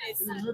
Perpetually.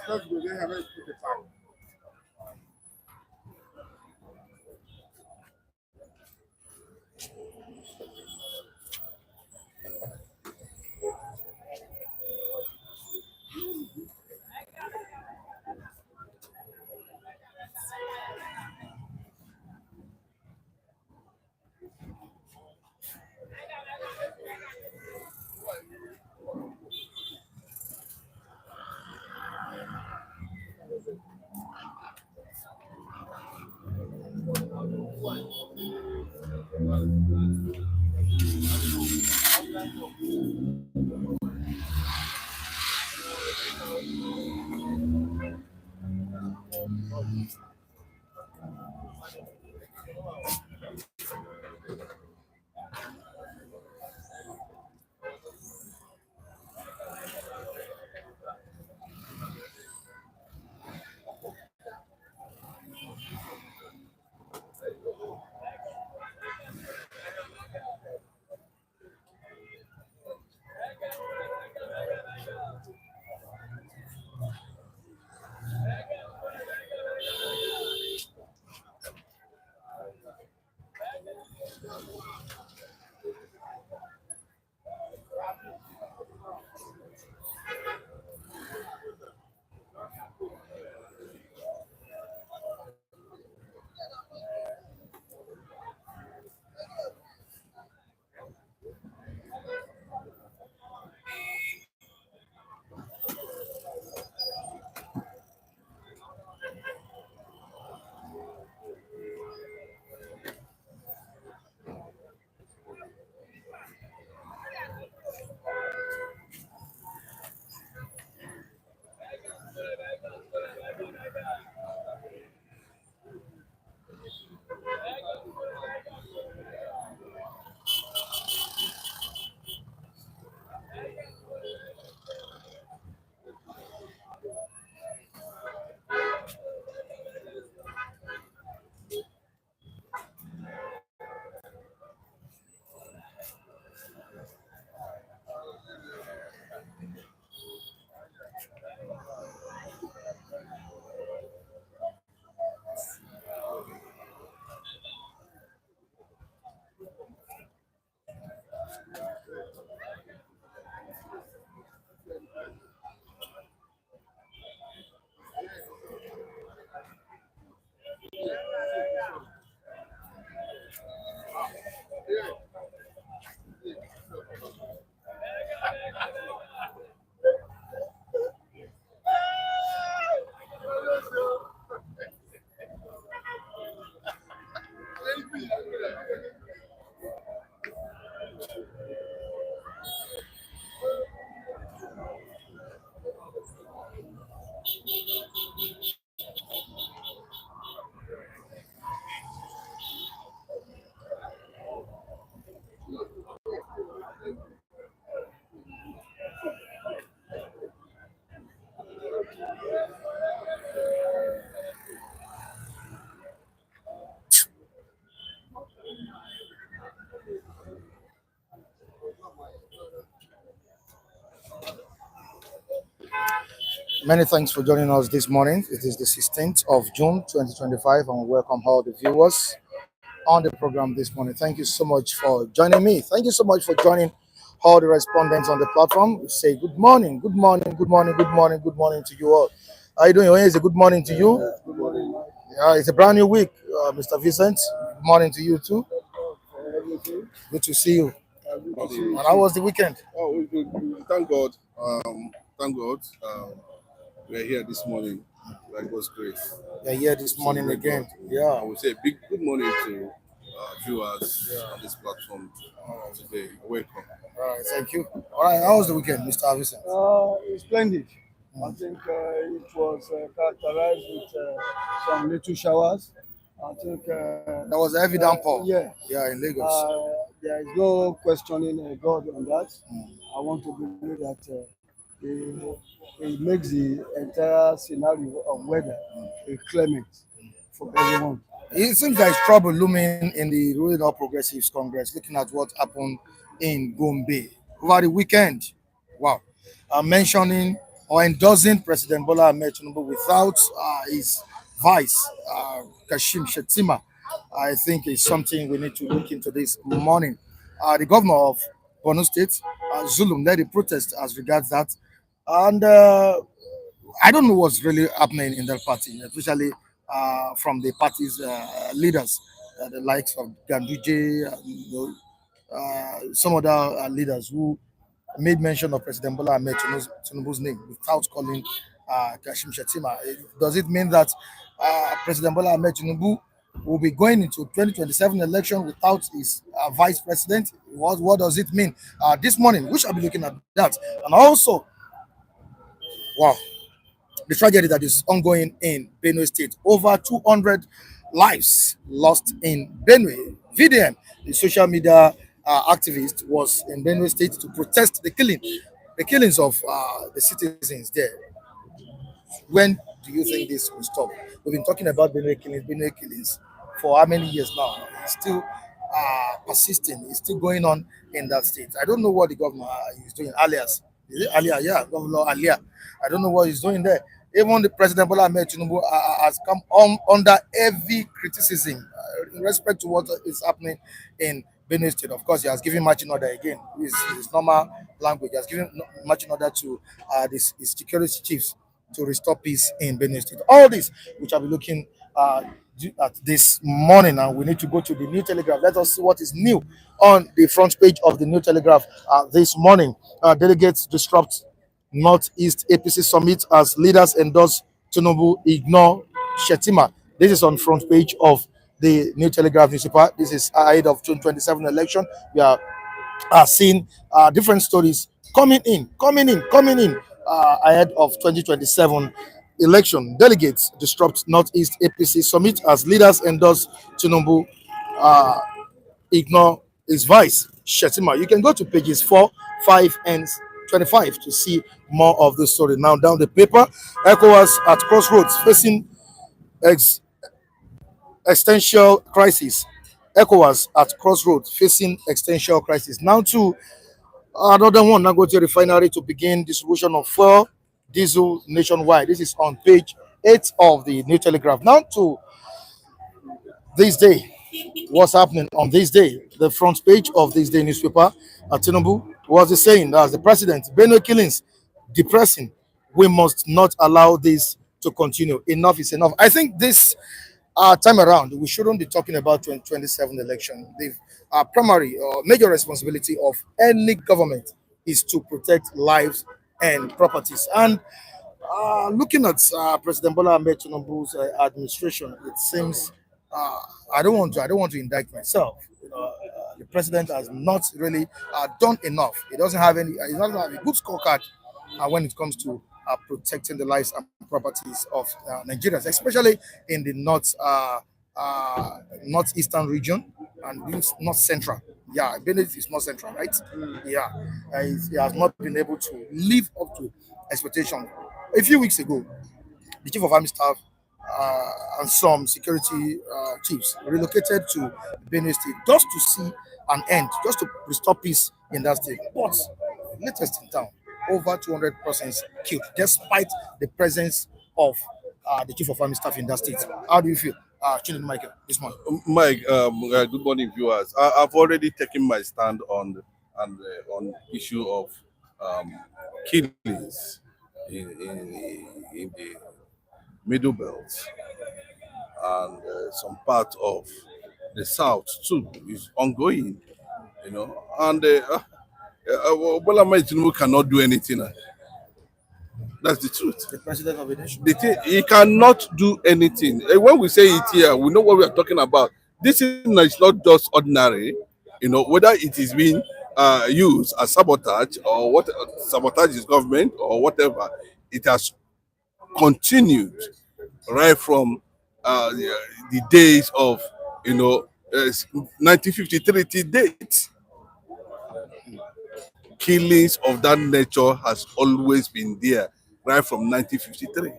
Let's go. They have it put it back. Many thanks for joining us this morning. It is the 16th of June 2025, and we welcome all the viewers on the program this morning. Thank you so much for joining me. Thank you so much for joining all the respondents on the platform. We say good morning, good morning, good morning, good morning, good morning to you all. How are you doing? It's a good morning to you. Good morning, Yeah, it's a brand new week, Mr. Vincent. Good morning to you too. everything. Good to see you. Good to see And you how too. was the weekend? Oh, thank God. Thank God. We're here this morning by God's grace. You're here this We morning celebrate God. again. Yeah. I would say a big good morning to viewers on this platform today. Welcome. All right. Thank you. All right. How was the weekend, Mr. Vincent? It's splendid. I think it was characterized with some little showers. I think There was a heavy downpour. yeah, Yeah, in Lagos. there is no questioning God on that. I want to believe that it makes the entire scenario of weather a clement for everyone. It seems there is trouble looming in the ruling All Progressives Congress, looking at what happened in Gombe over the weekend. Wow. Mentioning or endorsing President Bola Ahmed Tinubu without his vice, Kashim Shettima, I think is something we need to look into this morning. The governor of Borno State, Zulum, led a protest as regards that. And I don't know what's really happening in that party, especially from the party's leaders, the likes of Ganduje, some other leaders who made mention of President Bola Ahmed Tinubu's name without calling Kashim Shettima. Does it mean that President Bola Ahmed Tinubu will be going into 2027 election without his vice president? What does it mean? This morning, we shall be looking at that. And also, wow, the tragedy that is ongoing in Benue State. Over 200 lives lost in Benue. VDM, the social media activist, was in Benue State to protest the killings of the citizens there. When do you think this will stop? We've been talking about Benue killings for how many years now? It's still persisting. It's still going on in that state. I don't know what the governor is doing. Alias, is it Alia? Yeah, Governor Alia. I don't know what he's doing there. Even the President Bola Ahmed Tinubu has come on under heavy criticism in respect to what is happening in Benue State. Of course, he has given marching order again. His normal language. He has given marching order to his security chiefs to restore peace in Benue State. All this, which I'll be looking at this morning, and we need to go to the New Telegraph. Let us see what is new on the front page of the New Telegraph this morning. Delegates disrupt Northeast APC summit as leaders endorse Tinubu, ignore Shetima. This is on front page of the New Telegraph newspaper. This is ahead of 2027 election. We are seeing different stories coming in ahead of 2027 election. Delegates disrupt Northeast APC summit as leaders endorse Tinubu, uh, ignore his vice, Shetima. You can go to pages 4, 5, and 25 to see more of this story. Now, down the paper, ECOWAS at crossroads facing ex- existential crisis. ECOWAS at crossroads facing existential crisis. Now, to another one, Dangote refinery to begin distribution of fuel diesel nationwide. This is on page 8 of the New Telegraph. Now to this day, what's happening on this day? The front page of this day newspaper, Tinubu was saying that as the president, Benue killings, depressing. We must not allow this to continue. Enough is enough. I think this time around, we shouldn't be talking about 2027 election. The primary or major responsibility of any government is to protect lives and properties. And looking at President Bola Ahmed Tinubu's administration, it seems uh, I don't want to indict myself. The president has not really done enough. He doesn't have any. He doesn't have a good scorecard when it comes to protecting the lives and properties of Nigerians, especially in the northeastern region and north central. Yeah, Benedict is north central, right? Yeah, he has not been able to live up to expectation. A few weeks ago, the chief of army staff and some security chiefs relocated to Benue State just to see an end, just to restore peace in that state. But latest in town, over 200 persons killed, despite the presence of the chief of army staff in that state. How do you feel, Chinedu Michael, this morning? Mike, good morning, viewers. I've already taken my stand on issue of killings in the Middle Belt and some part of the South too is ongoing, and Bola Ahmed Tinubu cannot do anything. That's the truth. The president of the nation. He cannot do anything. When we say it here, we know what we are talking about. This is not just ordinary, whether it is being used as sabotage or what sabotage is government or whatever. It has continued right from the days of 1953 to date. Killings of that nature has always been there right from 1953.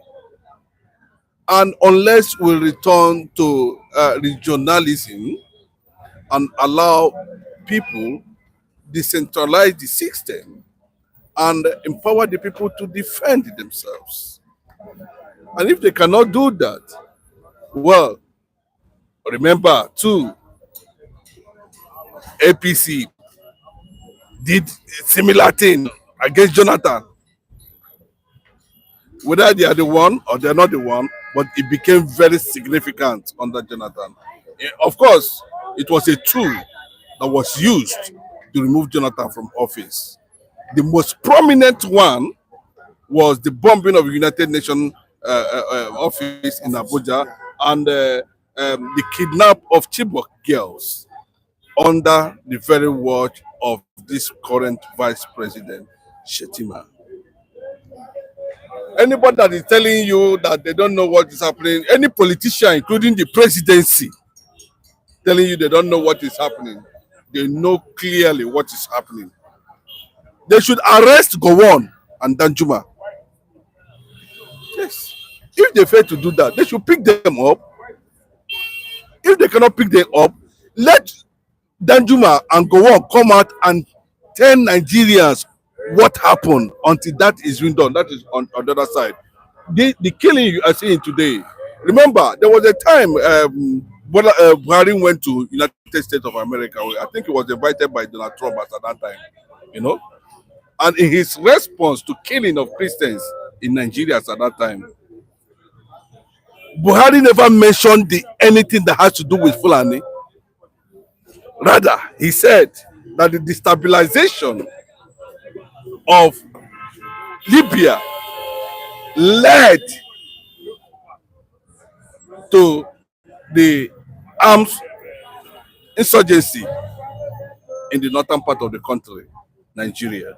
And unless we return to regionalism and allow people decentralize the system and empower the people to defend themselves. And if they cannot do that, well, remember too, APC did a similar thing against Jonathan. Whether they are the one or they are not the one, but it became very significant under Jonathan. Of course, it was a tool that was used to remove Jonathan from office. The most prominent one was the bombing of the United Nations office in Abuja and the kidnap of Chibok girls under the very watch of this current Vice President Shettima. Anybody that is telling you that they don't know what is happening, any politician, including the presidency, telling you they don't know what is happening, they know clearly what is happening. They should arrest Gowon and Danjuma. Yes. If they fail to do that, they should pick them up. If they cannot pick them up, let Danjuma and Gowon come out and tell Nigerians what happened until that is being done. That is on the other side. The killing you are seeing today. Remember, there was a time Buhari went to United States of America. I think he was invited by Donald Trump at that time, And in his response to killing of Christians in Nigeria at that time, Buhari never mentioned anything that has to do with Fulani. Rather, he said that the destabilization of Libya led to the arms insurgency in the northern part of the country, Nigeria.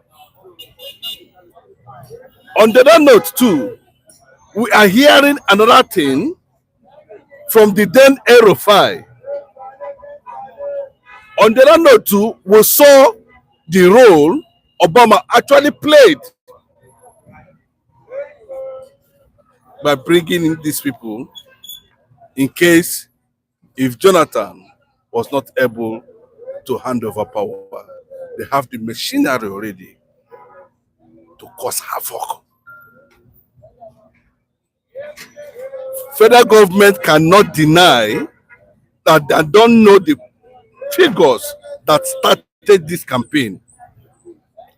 On the other note, too, we are hearing another thing from the then Erufai. On the other note, too, we saw the role Obama actually played by bringing in these people in case if Jonathan was not able to hand over power. They have the machinery already to cause havoc. Federal government cannot deny that they don't know the figures that started this campaign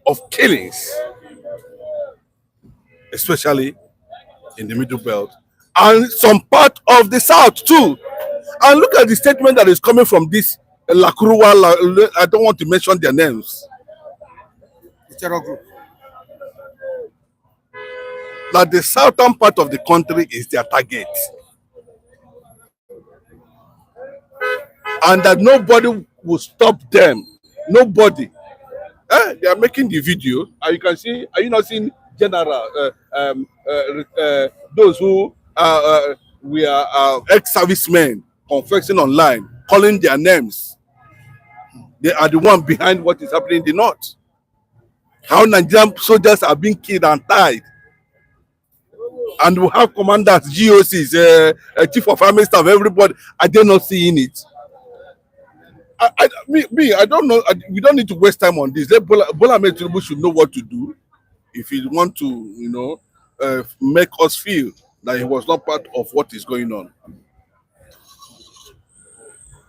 of killings, especially in the Middle Belt and some part of the South too. And look at the statement that is coming from this Lakuruwa, I don't want to mention their names. The terror group. That the southern part of the country is their target. And that nobody will stop them. Nobody. They are making the video. And you can see, are you not seeing general, those who we are ex-servicemen confessing online, calling their names. They are the one behind what is happening in the north. How Nigerian soldiers are being killed and tied. And we have commanders, GOCs, chief of army staff, everybody. Are they not seeing it? I don't know. We don't need to waste time on this. Bola Ahmed Tinubu should know what to do. if he want to, make us feel that he was not part of what is going on.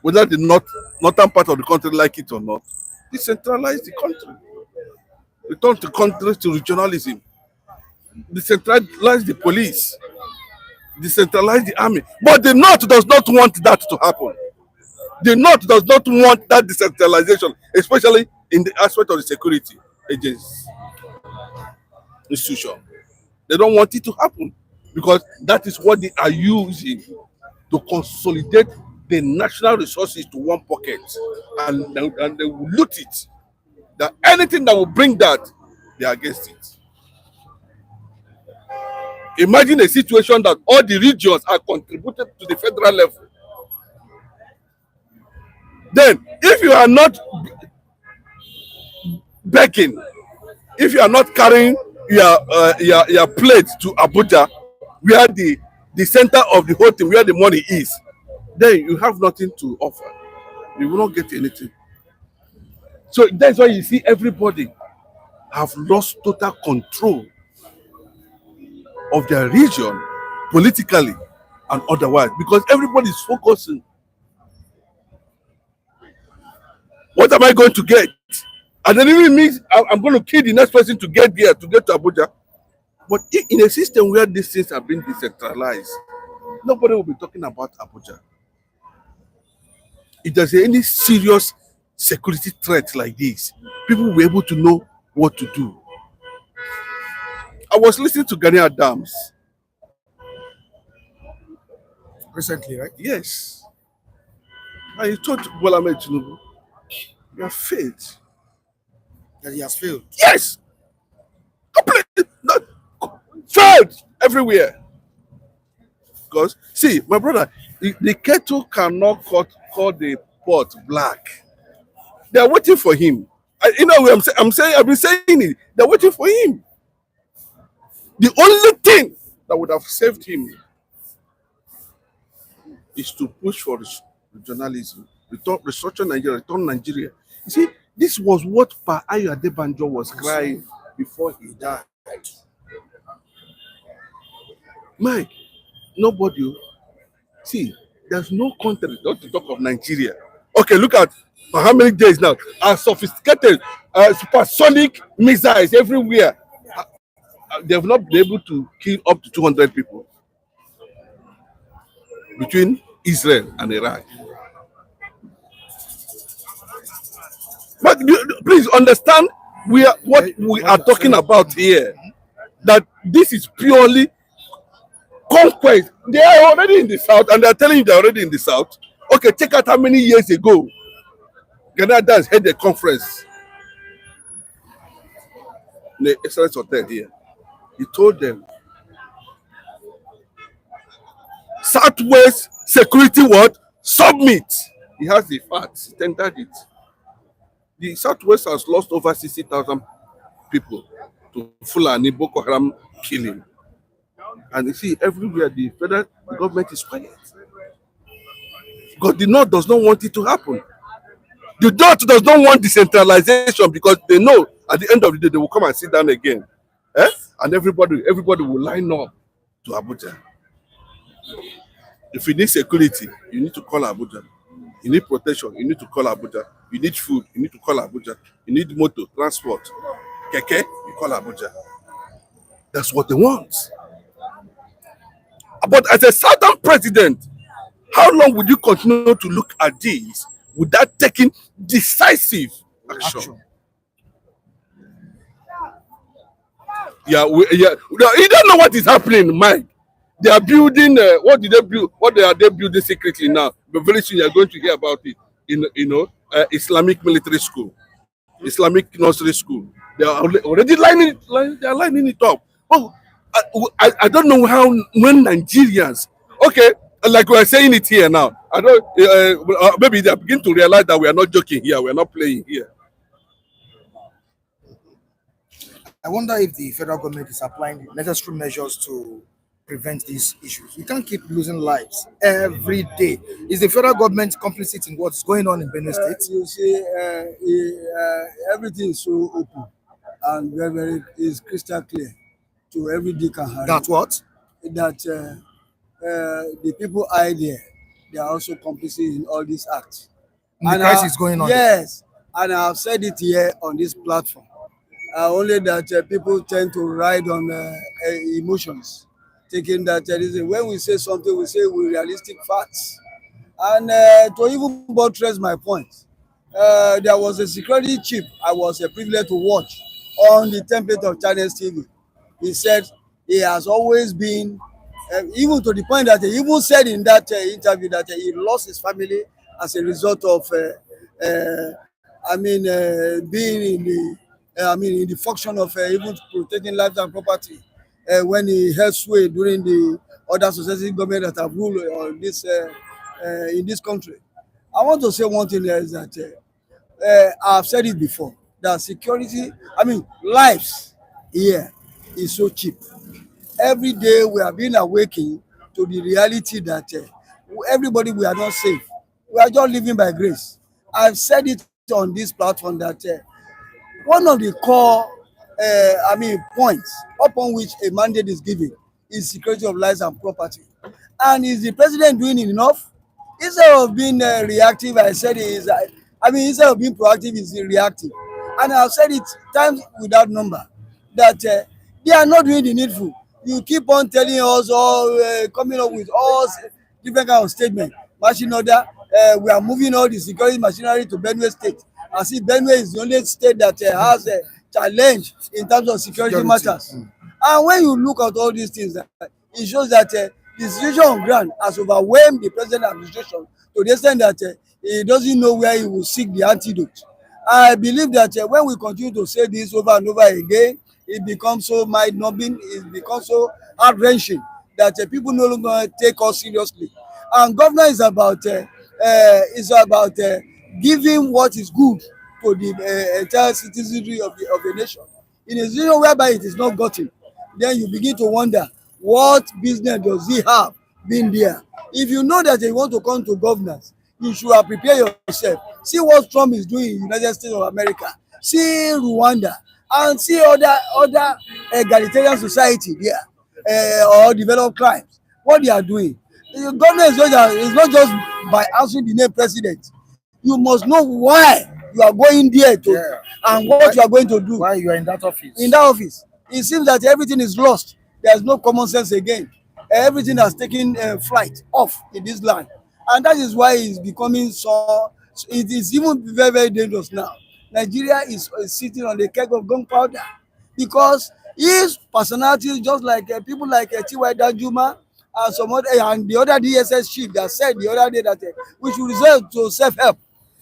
Whether the northern part of the country like it or not, decentralize the country. Return the country to regionalism. Decentralize the police. Decentralize the army. But the North does not want that to happen. The North does not want that decentralization, especially in the aspect of the security agencies, institution. They don't want it to happen because that is what they are using to consolidate the national resources to one pocket, and they will loot it. That anything that will bring that, they are against it. Imagine a situation that all the regions are contributed to the federal level. Then, if you are not begging, if you are not carrying your plate to Abuja, where the center of the whole thing, where the money is, then you have nothing to offer. You will not get anything. So that's why you see everybody have lost total control of their region, politically and otherwise, because everybody is focusing. What am I going to get? And then even means I'm going to kill the next person to get there, to get to Abuja. But in a system where these things have been decentralized, nobody will be talking about Abuja. If there's any serious security threat like this, people will be able to know what to do. I was listening to Gani Adams recently, right? Yes. And he told Bola Ahmed Tinubu, you have failed. That he has failed. Yes. Completely. Not failed everywhere. Because, see, my brother, the kettle cannot call the pot black. They are waiting for him. I've been saying it. They're waiting for him. The only thing that would have saved him is to push for regionalism, restructure Nigeria, return Nigeria. You see, this was what Pa Ayo Adebanjo was crying before he died. Mike, nobody. See, there's no country, not to talk of Nigeria. Okay, look at for how many days now? Sophisticated supersonic missiles everywhere. They have not been able to kill up to 200 people between Israel and Iraq. But please understand what we are talking about here. That this is purely conquest. They are already in the south, and they are telling you they're already in the south. Okay, check out how many years ago Canada has had a conference in the Excellence Hotel here. He told them, Southwest Security what? Summit. He has the facts. He tendered it. The Southwest has lost over 60,000 people to Fulani Boko Haram killing. And you see, everywhere the federal government is quiet. Because the North does not want it to happen. The North does not want decentralization because they know at the end of the day they will come and sit down again. And everybody will line up to Abuja. If you need security, you need to call Abuja. You need protection, you need to call Abuja. You need food, you need to call Abuja. You need motor, transport, keke, you call Abuja. That's what they want. But as a southern president, how long would you continue to look at this without taking decisive action? Yeah, you don't know what is happening, Mike. They are building. What did they build? What are they building secretly now? But very soon you are going to hear about it. Islamic military school, Islamic nursery school. They are already lining it up. Oh, I don't know when Nigerians. Okay, like we are saying it here now. I don't. Maybe they begin to realize that we are not joking here. We are not playing here. I wonder if the federal government is applying necessary measures to prevent these issues. We can't keep losing lives every day. Is the federal government complicit in what's going on in Benue State? You see, everything is so open. and very is crystal clear to every Dick and Harry That what? that the people out there, they are also complicit in all these acts. The And crisis going on. yes, and I have said it here on this platform. Only that people tend to ride on emotions, thinking that when we say something, we say with realistic facts. And to even buttress my point, there was a security chief I was privileged to watch on the template of Channels TV. He said he has always been, even to the point that he even said in that interview that he lost his family as a result of, being in the function of even protecting lives and property when he held sway during the other successive government that have ruled on this in this country. I want to say one thing there is that I've said it before that security, lives here is so cheap. Every day we are being awakened to the reality that everybody, we are not safe. We are just living by grace. I've said it on this platform that one of the core points upon which a mandate is given is security of lives and property. And is the president doing enough? Instead of being reactive, I said instead of being proactive, is reactive. And I've said it times without number that they are not doing the needful. You keep on telling us all, coming up with all different kind of statements. Machine order, we are moving all the security machinery to Benue State. As if Benue is the only state that has a challenge in terms of security matters. And when you look at all these things, it shows that the situation on ground has overwhelmed the present administration to the extent that he doesn't know where he will seek the antidote. I believe that when we continue to say this over and over again, it becomes so mind-numbing, it becomes so heart-wrenching that people no longer take us seriously. And government is about giving what is good to the entire citizenry of the nation. In a situation whereby it is not gotten, then you begin to wonder what business does he have being there. If you know that you want to come to governance, you should have prepared yourself. See what Trump is doing in the United States of America. See Rwanda and see other egalitarian society there or developed crimes. What they are doing. The government is not just by answering the name president. You must know why you are going there to and what you are going to do. Why you are in that office? In that office. It seems that everything is lost. There's no common sense again. Everything has taken flight off in this land. And that is why it's becoming so, it is even very dangerous now. Nigeria is sitting on the keg of gunpowder because his personality, just like people like T.Y. Danjuma and some other, and the other DSS chief that said the other day that we should resort to self-help,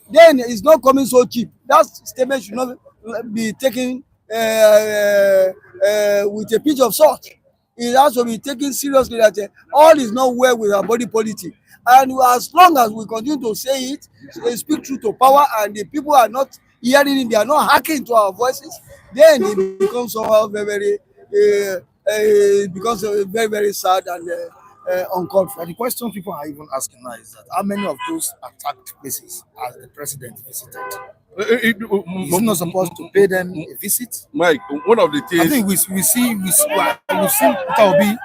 then it's not coming so cheap. That statement should not be taken with a pinch of salt. It has to be taken seriously that all is not well with our body politic. And as long as we continue to say it, speak truth to power, and the people are not hearing it, they are not hacking to our voices, then it becomes somehow very very sad and uncalled for. The question people are even asking now is that how many of those attacked places has the president visited? Is he not supposed to pay them a visit? Mike, one of the things I think we've seen Peter Obi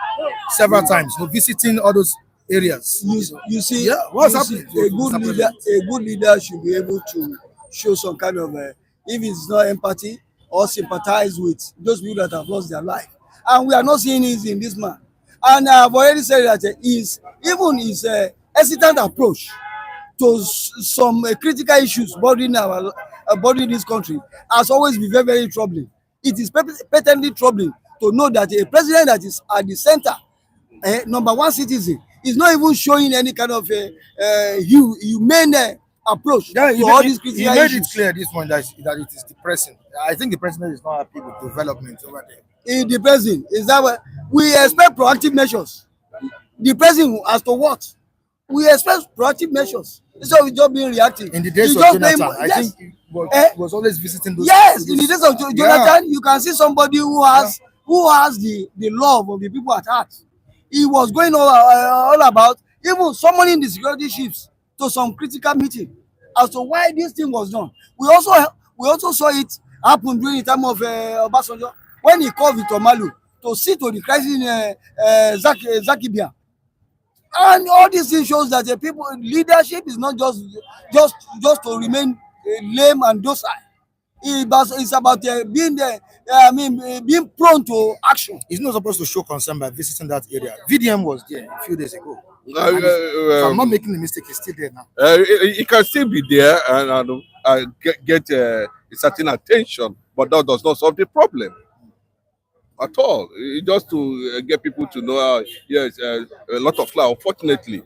several times, visiting all those areas. You see, yeah, what's happening? A good leader should be able to show some kind of, if it's not empathy or sympathize with those people that have lost their life. And we are not seeing it in this man. And I've already said that his hesitant approach to some critical issues bothering this country has always been very, very troubling. It is patently troubling to know that a president that is at the center, number one citizen, is not even showing any kind of humane approach to all these critical issues. He made it clear at this point that it is depressing. I think the president is not happy with development over there. It's depressing. Is that what we expect? Proactive measures. Depressing as to what? We expect proactive measures. So we just being reactive. In the days of Jonathan, I think he was always visiting those. Yes, in the days of Jonathan, you can see somebody who has the love of the people at heart. He was going all about even summoning the security chiefs to some critical meeting as to why this thing was done. We also saw it happened during the time of Obasanjo, when he called Victor Malu to see to the crisis in Zakibia. And all these things shows that the people leadership is not just to remain lame and docile. It's about being prone to action. He's not supposed to show concern by visiting that area. VDM was there a few days ago. If I'm not making a mistake, he's still there now. He can still be there and get a certain attention, but that does not solve the problem at all. Just to get people to know, yes, a lot of flour. Unfortunately,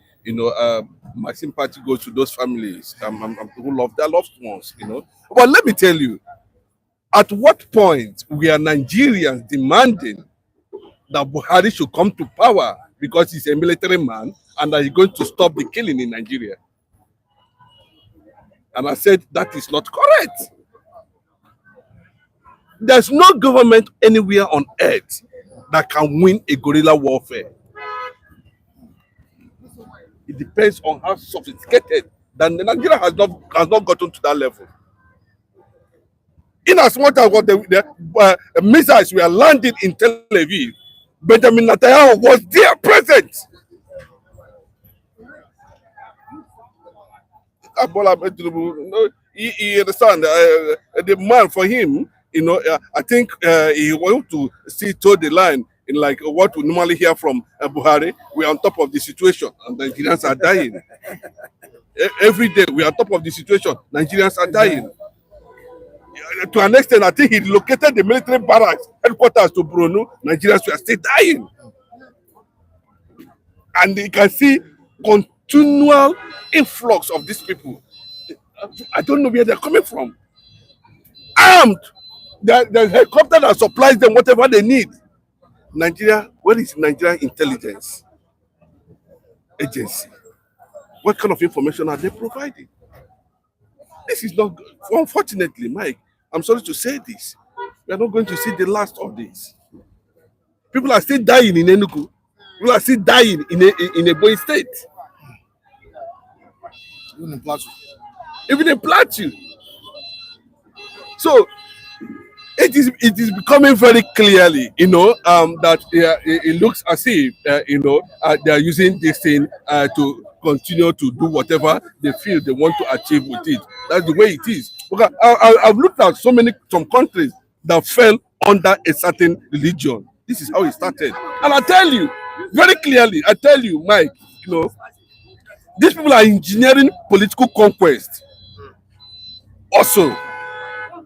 my sympathy goes to those families who love their loved ones. But let me tell you, at what point we are Nigerians demanding that Buhari should come to power because he's a military man and that he's going to stop the killing in Nigeria? And I said that is not correct. There's no government anywhere on earth that can win a guerrilla warfare. It depends on how sophisticated. Then Nigeria has not gotten to that level. In as much as what the missiles were landing in Tel Aviv, Benjamin Netanyahu was there present. He understand the man for him. I think he wanted to see toe the line in like what we normally hear from Buhari. We are on top of the situation, and Nigerians are dying. Every day we are on top of the situation. Nigerians are dying. To an extent, I think he located the military barracks headquarters to Bruno. Nigerians were still dying, and you can see continual influx of these people. I don't know where they're coming from. Armed. The helicopter that supplies them whatever they need. Nigeria, where is Nigerian intelligence agency? What kind of information are they providing? This is not good. Unfortunately, Mike, I'm sorry to say this. We are not going to see the last of this. People are still dying in Enugu. People are still dying in Ebonyi State. Even in Plateau. Even in Plateau. So it is becoming very clearly, that it looks as if they are using this thing to continue to do whatever they feel they want to achieve with it. That's the way it is. Okay, I've looked at some countries that fell under a certain religion. This is how it started, and I tell you very clearly. I tell you, Mike, these people are engineering political conquest. Also,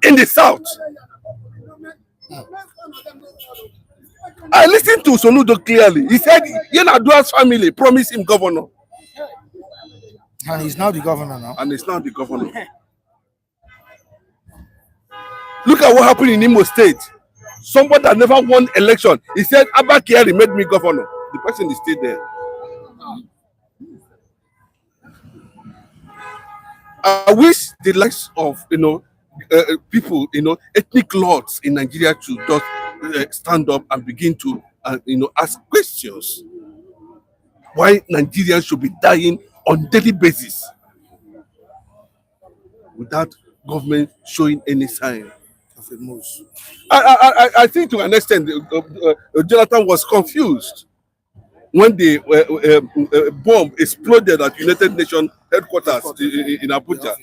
in the south. I listened to Soludo clearly. He said Yenadua's family promised him governor. And he's now the governor now. Look at what happened in Imo State. Somebody that never won election. He said, Abba Kyari made me governor. The person is still there. I wish the likes of, people, ethnic lords in Nigeria to just stand up and begin to, ask questions. Why Nigerians should be dying on daily basis without government showing any sign of remorse. I think to an extent, Jonathan was confused when the bomb exploded at United Nations headquarters in Abuja.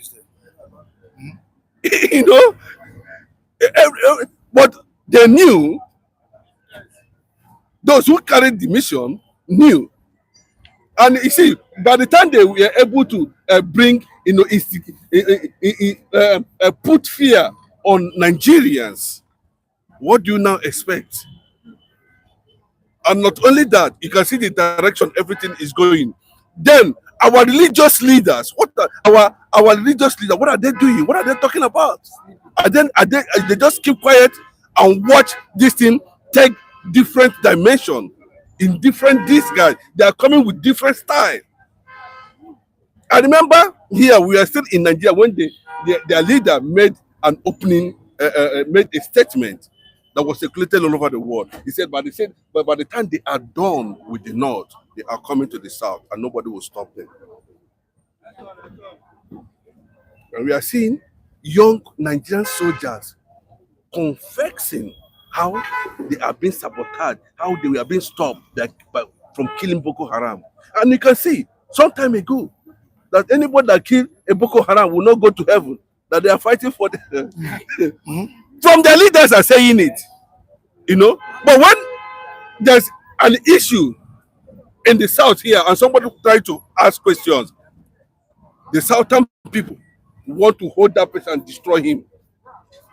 But they knew, those who carried the mission knew. And you see, by the time they were able to bring, put fear on Nigerians, what do you now expect? And not only that, you can see the direction everything is going. Then our religious leaders, what are they doing? What are they talking about? They just keep quiet and watch this thing take different dimension in different disguise. They are coming with different style. I remember here we are still in Nigeria when their leader made an opening, made a statement that was circulated all over the world. He said, but by the time they are done with the north, they are coming to the south, and nobody will stop them. And we are seeing young Nigerian soldiers confessing how they are being sabotaged, how they were being stopped from killing Boko Haram. And you can see some time ago that anybody that killed a Boko Haram will not go to heaven, that they are fighting for the from the leaders are saying it, But when there's an issue in the south here and somebody try to ask questions, the southern people want to hold that person and destroy him.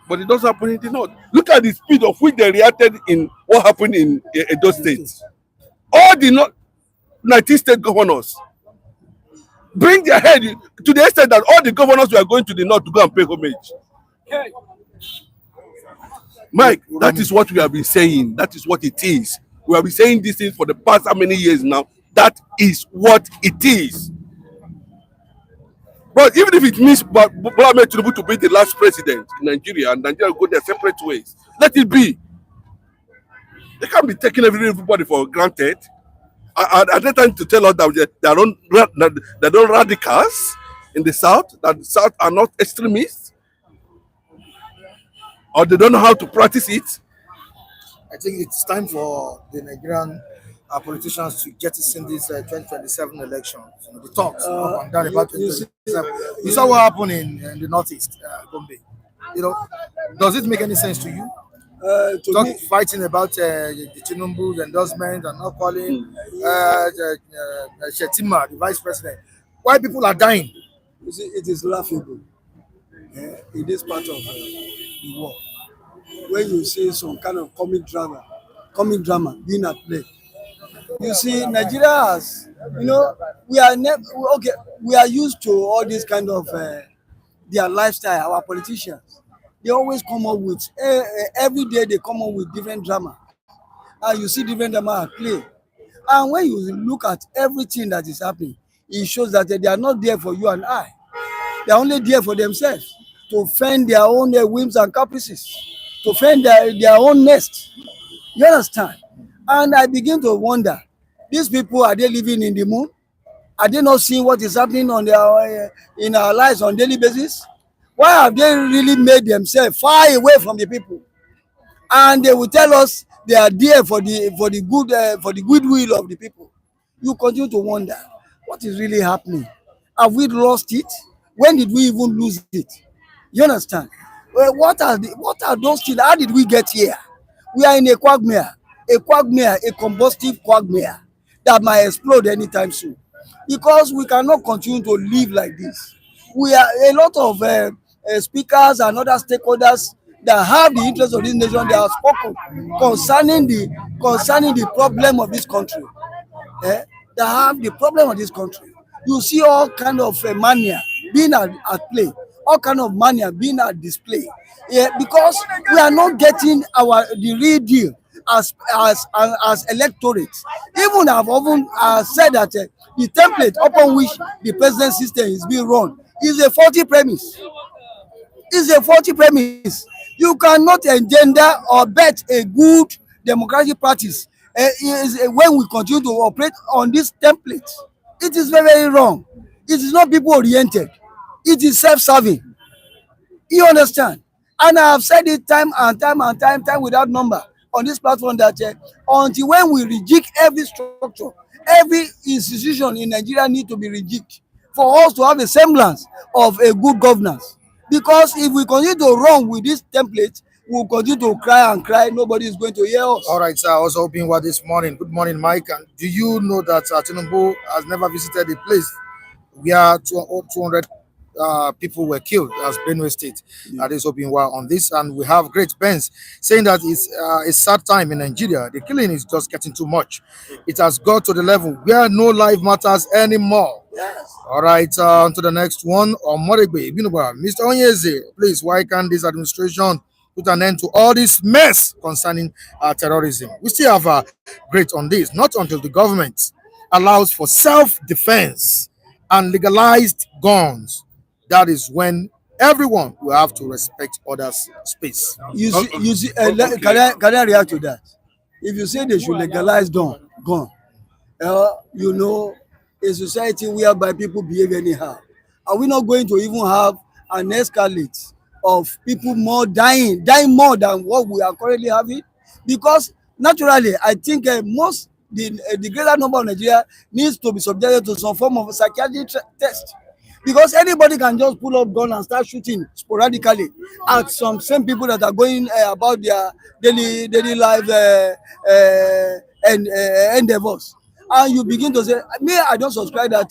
But it doesn't happen in the north. Look at the speed of which they reacted in what happened in Edo State. All the 19 state governors bring their head to the extent that all the governors were going to the north to go and pay homage. Mike, that is what we have been saying. That is what it is. We have been saying this thing for the past how many years now? That is what it is. But even if it means Bola Ahmed Tinubu to be the last president in Nigeria and Nigeria will go their separate ways, let it be. They can't be taking everybody for granted. At that time to tell us that they don't radicals in the south, that the south are not extremists, or they don't know how to practice it. I think it's time for the Nigerian politicians to get us in this 2027 elections. The talks up and down about 2027. You saw what happened in the northeast, Gombe. Does it make any sense to you? Fighting about the Tinubu, the endorsement, and not calling Shetima, the vice president. Why people are dying? You see, it is laughable in this part of the world when you see some kind of comic drama being at play. You see, Nigeria has, we are used to all this kind of their lifestyle. Our politicians, they always come up with every day they come up with different drama, and you see different drama at play. And when you look at everything that is happening, it shows that they are not there for you and I. They are only there for themselves, to fend their own whims and caprices, to fend their own nest. You understand? And I begin to wonder, these people, are they living in the moon? Are they not seeing what is happening in our lives on a daily basis? Why have they really made themselves far away from the people? And they will tell us they are there for the goodwill of the people. You continue to wonder, what is really happening? Have we lost it? When did we even lose it? You understand? What are those things? How did we get here? We are in a quagmire, a combustive quagmire that might explode anytime soon. Because we cannot continue to live like this. We are a lot of speakers and other stakeholders that have the interest of this nation. They have spoken concerning the problem of this country. That have the problem of this country. You see all kind of mania being at play, all kind of mania being at display. Because we are not getting the real deal as electorates. Even I've often said that the template upon which the president system is being run is a faulty premise. You cannot engender or bet a good democratic practice when we continue to operate on this template. It is very, very wrong. It is not people oriented. It is self-serving. You understand? And I have said it time without number on this platform that until when we reject every structure, every institution in Nigeria need to be rejected for us to have a semblance of a good governance. Because if we continue to run with this template, we will continue to cry and cry. Nobody is going to hear us. All right, sir. I was hoping what this morning. Good morning, Mike. And do you know that Tinubu has never visited a place where 200 people were killed as Benue State? That is hoping on this. And we have great Benz saying that it's a sad time in Nigeria. The killing is just getting too much. It has got to the level where no life matters anymore. Yes. All right, on to the next one. Mr. Onyeze, please, why can't this administration put an end to all this mess concerning terrorism? We still have great on this. Not until the government allows for self-defense and legalized guns, that is when everyone will have to respect others' space. You see, can I react to that? If you say they should legalize gun, a society whereby people behave anyhow, are we not going to even have an escalate of people more dying more than what we are currently having, because naturally I think the greater number of Nigeria needs to be subjected to some form of psychiatric test, because anybody can just pull up gun and start shooting sporadically at some same people that are going about their daily life and endeavors, and you begin to say, me, I don't subscribe that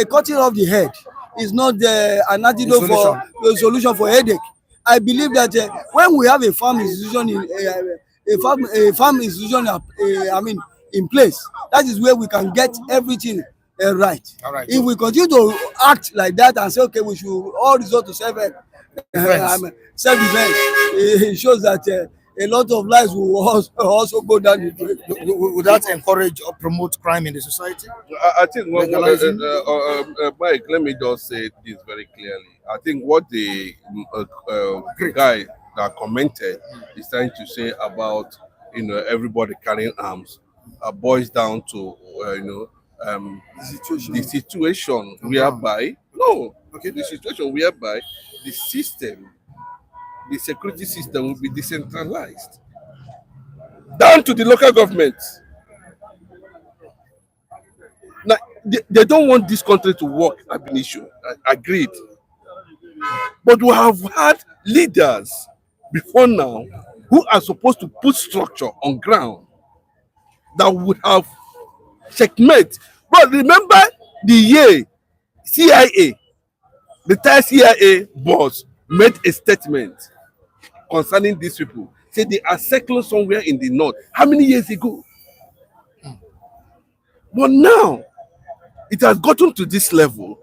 cutting off the head is not an antidote for a solution for headache. I believe that when we have a farm institution in place, that is where we can get everything right. If we continue to act like that and say, okay, we should all resort to self-defense, it shows that a lot of lives will also go down the drain. Would that encourage or promote crime in the society? I think, Mike, let me just say this very clearly. I think what the guy that commented is trying to say about, everybody carrying arms boils down to, the situation whereby, the situation whereby the security system will be decentralized down to the local government. Now, they don't want this country to work, ab initio. Agreed. But we have had leaders before now who are supposed to put structure on ground that would have checkmate. But remember the year CIA, the entire CIA boss made a statement concerning these people. Say they are circling somewhere in the north. How many years ago? But now it has gotten to this level.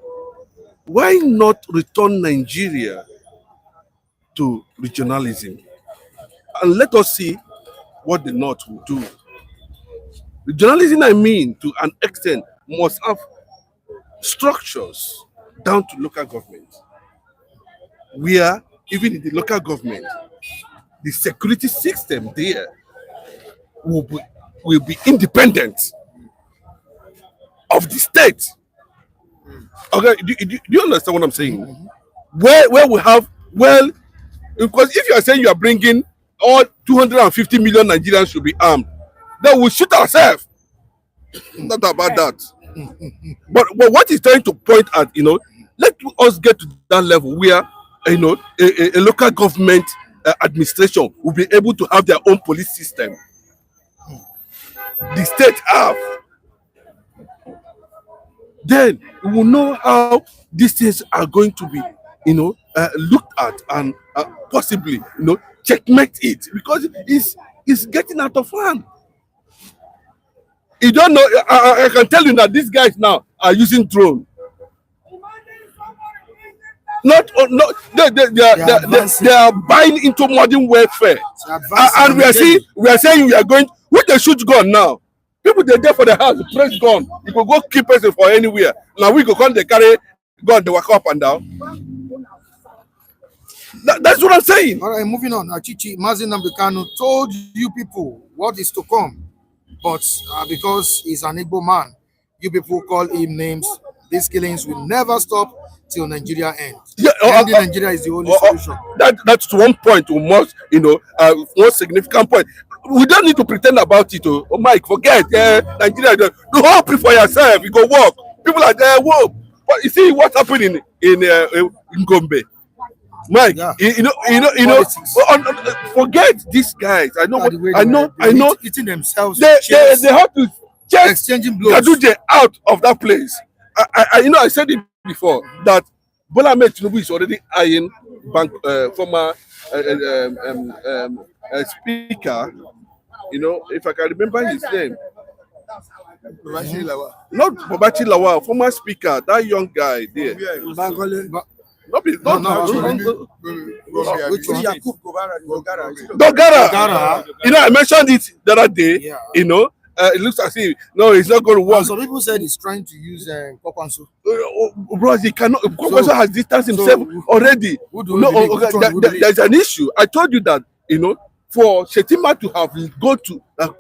Why not return Nigeria to regionalism? And let us see what the north will do. Regionalism, I mean, to an extent, must have structures down to local government, where even in the local government, the security system there will be independent of the state. Okay, do you understand what I'm saying? Where we have, well, because if you are saying you are bringing all 250 million Nigerians should be armed, then we shoot ourselves. Not about that. But what he's trying to point at, let us get to that level where, a local government administration will be able to have their own police system. The state have. Then we will know how these things are going to be, looked at and possibly, checkmate it, because it's getting out of hand. You don't know. I can tell you that these guys now are using drone. They are buying into modern warfare, and we are saying we are going. Who they shoot gun now? People they there for the house, press gun. You can go keep person for anywhere. Now we go come, they carry gun, they walk up and down. That's what I'm saying. All right, moving on. Achichi Mazi Nnamdi Kanu told you people what is to come, but because he's an Igbo man, you people call him names. These killings will never stop till Nigeria ends. Yeah, ending Nigeria is the only solution. That's one point. Most, one significant point. We don't need to pretend about it. Oh Mike, forget Nigeria. Do hope for yourself. You go work. People are there. Whoa! But you see what happened in Gombe. Mike, yeah. Forget these guys. I know. Eating themselves. They have to just exchanging blows. Kaduje out of that place. I said it before that Bola Ahmed Tinubu is already eyeing former speaker. If I can remember his name. Not Babachi Lawal, former speaker, that young guy there. Dogara. I mentioned it the other day. Yeah. It looks as if it's not going to work. Some people said he's trying to use Kwakwanso. Bro, he cannot. Kwakwanso has distanced himself already. There's an issue. I told you that for Shetima to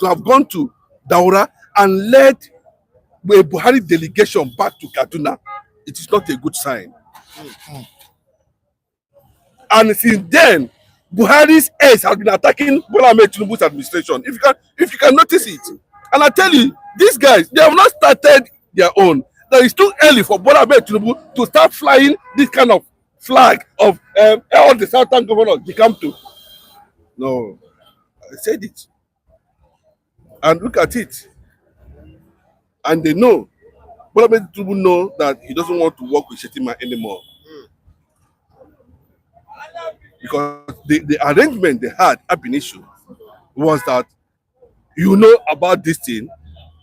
have gone to Daura and led a Buhari delegation back to Kaduna, it is not a good sign. And since then, Buhari's aides have been attacking Bola Ahmed Tinubu's administration. If you can notice it. And I tell you, these guys, they have not started their own. That it's too early for Bola Ahmed Tinubu to start flying this kind of flag of all the southern governors they come to. No, I said it. And look at it. And they know. Bola Ahmed Tinubu know that he doesn't want to work with Shetima anymore. Because the arrangement they had ab initio was that you know about this thing,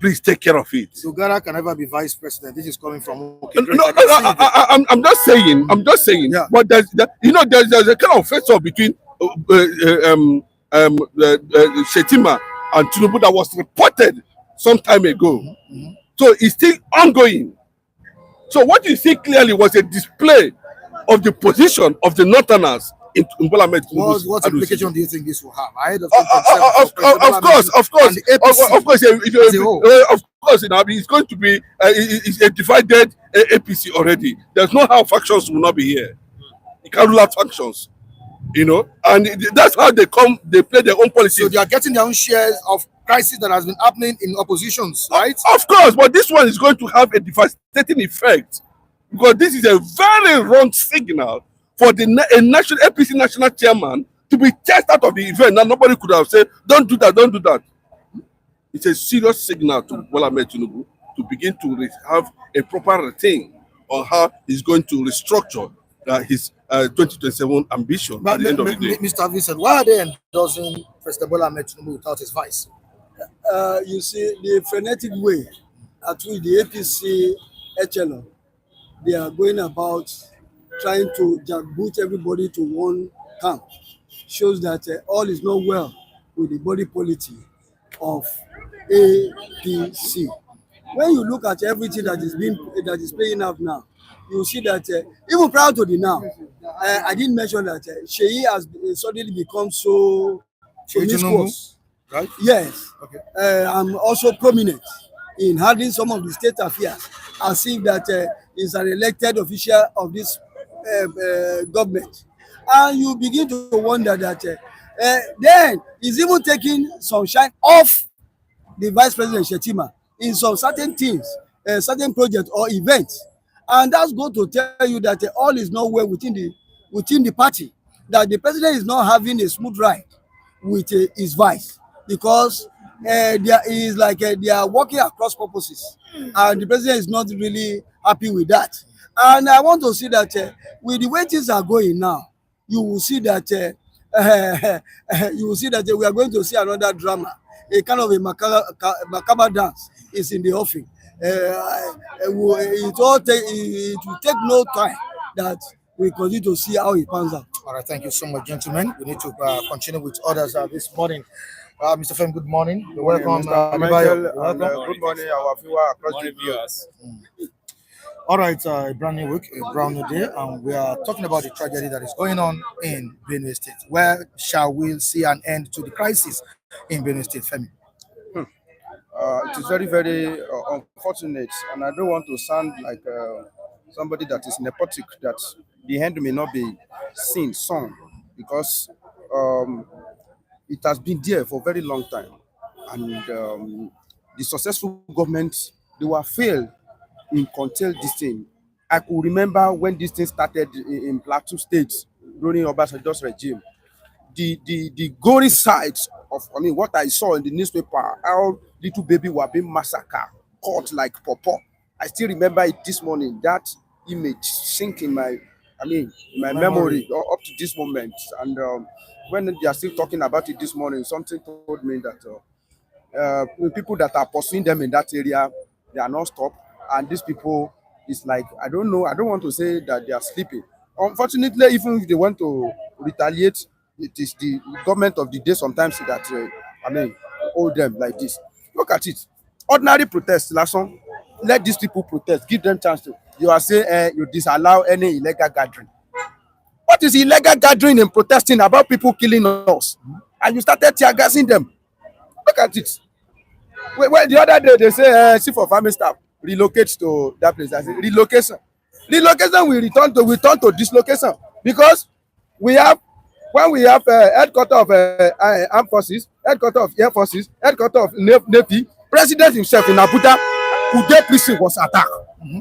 please take care of it. Ugara can never be vice president. This is coming from I'm just saying. I'm just saying. Yeah. But there's a kind of face off between Shetima and Tinubu that was reported some time ago. So it's still ongoing. So what you see clearly was a display of the position of the Northerners in Bola Ahmed Tinubu's what implication do you think this will have? Ahead of of course, it's going to be it's a divided APC already. There's no how factions will not be here. You can't rule out factions, and that's how they play their own policy. So they are getting their own shares of crisis that has been happening in oppositions, right? Of course, but this one is going to have a devastating effect because this is a very wrong signal for a national APC national chairman to be chased out of the event. Now nobody could have said, "Don't do that, don't do that." It's a serious signal to Bola Ahmed Tinubu to begin to have a proper thing on how he's going to restructure his 2027 ambition But at the end of the day. Mr. Vincent, why are they endorsing President Bola Ahmed Tinubu without his vice? You see, the frenetic way at which the APC echelon, they are going about trying to jackboot everybody to one camp shows that all is not well with the body politic of APC. When you look at everything that is playing out now, you see that even prior to the now, I didn't mention that Sheyi has suddenly become so promiscuous. Right? Yes. Okay. I'm also prominent in handling some of the state affairs as if that is an elected official of this government. And you begin to wonder that then he's even taking some shine off the Vice President Shetima in some certain things, certain projects or events. And that's going to tell you that all is not well within the party, that the president is not having a smooth ride with his vice, because there is like they are working across purposes, and the president is not really happy with that. And I want to see that with the way things are going now, you will see that we are going to see another drama, a kind of a macabre dance is in the offing. It will take no time that we continue to see how it pans out. All right, thank you so much, gentlemen. We need to continue with others this morning. Mr. Fem, good morning. You're welcome. Mr. Michael, good morning, our viewers across the viewers. All right, a brand new week, a brand new day, and we are talking about the tragedy that is going on in Benue State. Where shall we see an end to the crisis in Benue State, Femi? It is very, very unfortunate, and I don't want to sound like somebody that is nepotic, that the end may not be seen, because it has been there for a very long time, and the successful government, they were failed in control this thing. I could remember when this thing started in Plateau State during Obasanjo's regime. The gory sides of, what I saw in the newspaper, how little baby were being massacred, caught like pawpaw. I still remember it this morning. That image sink in my memory up to this moment. And when they are still talking about it this morning, something told me that people that are pursuing them in that area, they are not stopped. And these people, it's like, I don't know, I don't want to say that they are sleeping. Unfortunately, even if they want to retaliate, it is the government of the day sometimes that hold them like this. Look at it. Ordinary protest, Lasson. Let these people protest. Give them chance to. You are saying you disallow any illegal gathering. What is illegal gathering and protesting about people killing us? And you started tear gassing them. Look at it. Well, the other day they say chief of army staff relocates to that place. I say relocation. Relocation will return to dislocation, because we have when we have headquarters of armed forces, headquarters of air forces, headquarters of navy, president himself in Abuja, Ude prison was attacked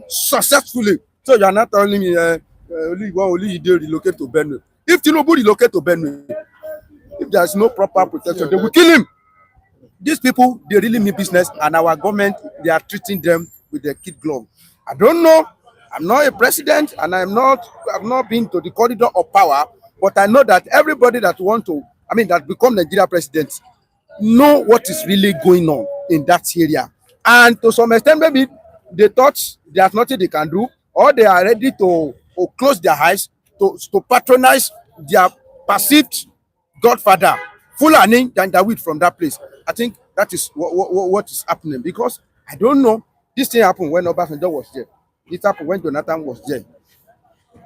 successfully. So you are not telling me only they relocate to Benue. If Tinubu relocate to Benue, if there is no proper protection, they will kill him. These people, they really mean business, and our government, they are treating them with their kid glove. I don't know. I'm not a president, and I've not been to the corridor of power, but I know that everybody that that become Nigeria president, know what is really going on in that area. And to some extent, maybe they thought there's nothing they can do, or they are ready to close their eyes to patronize their perceived godfather, Fulani Janjaweed from that place. I think that is what is happening, because I don't know. This thing happened when Obasanjo was there. It happened when Jonathan was there.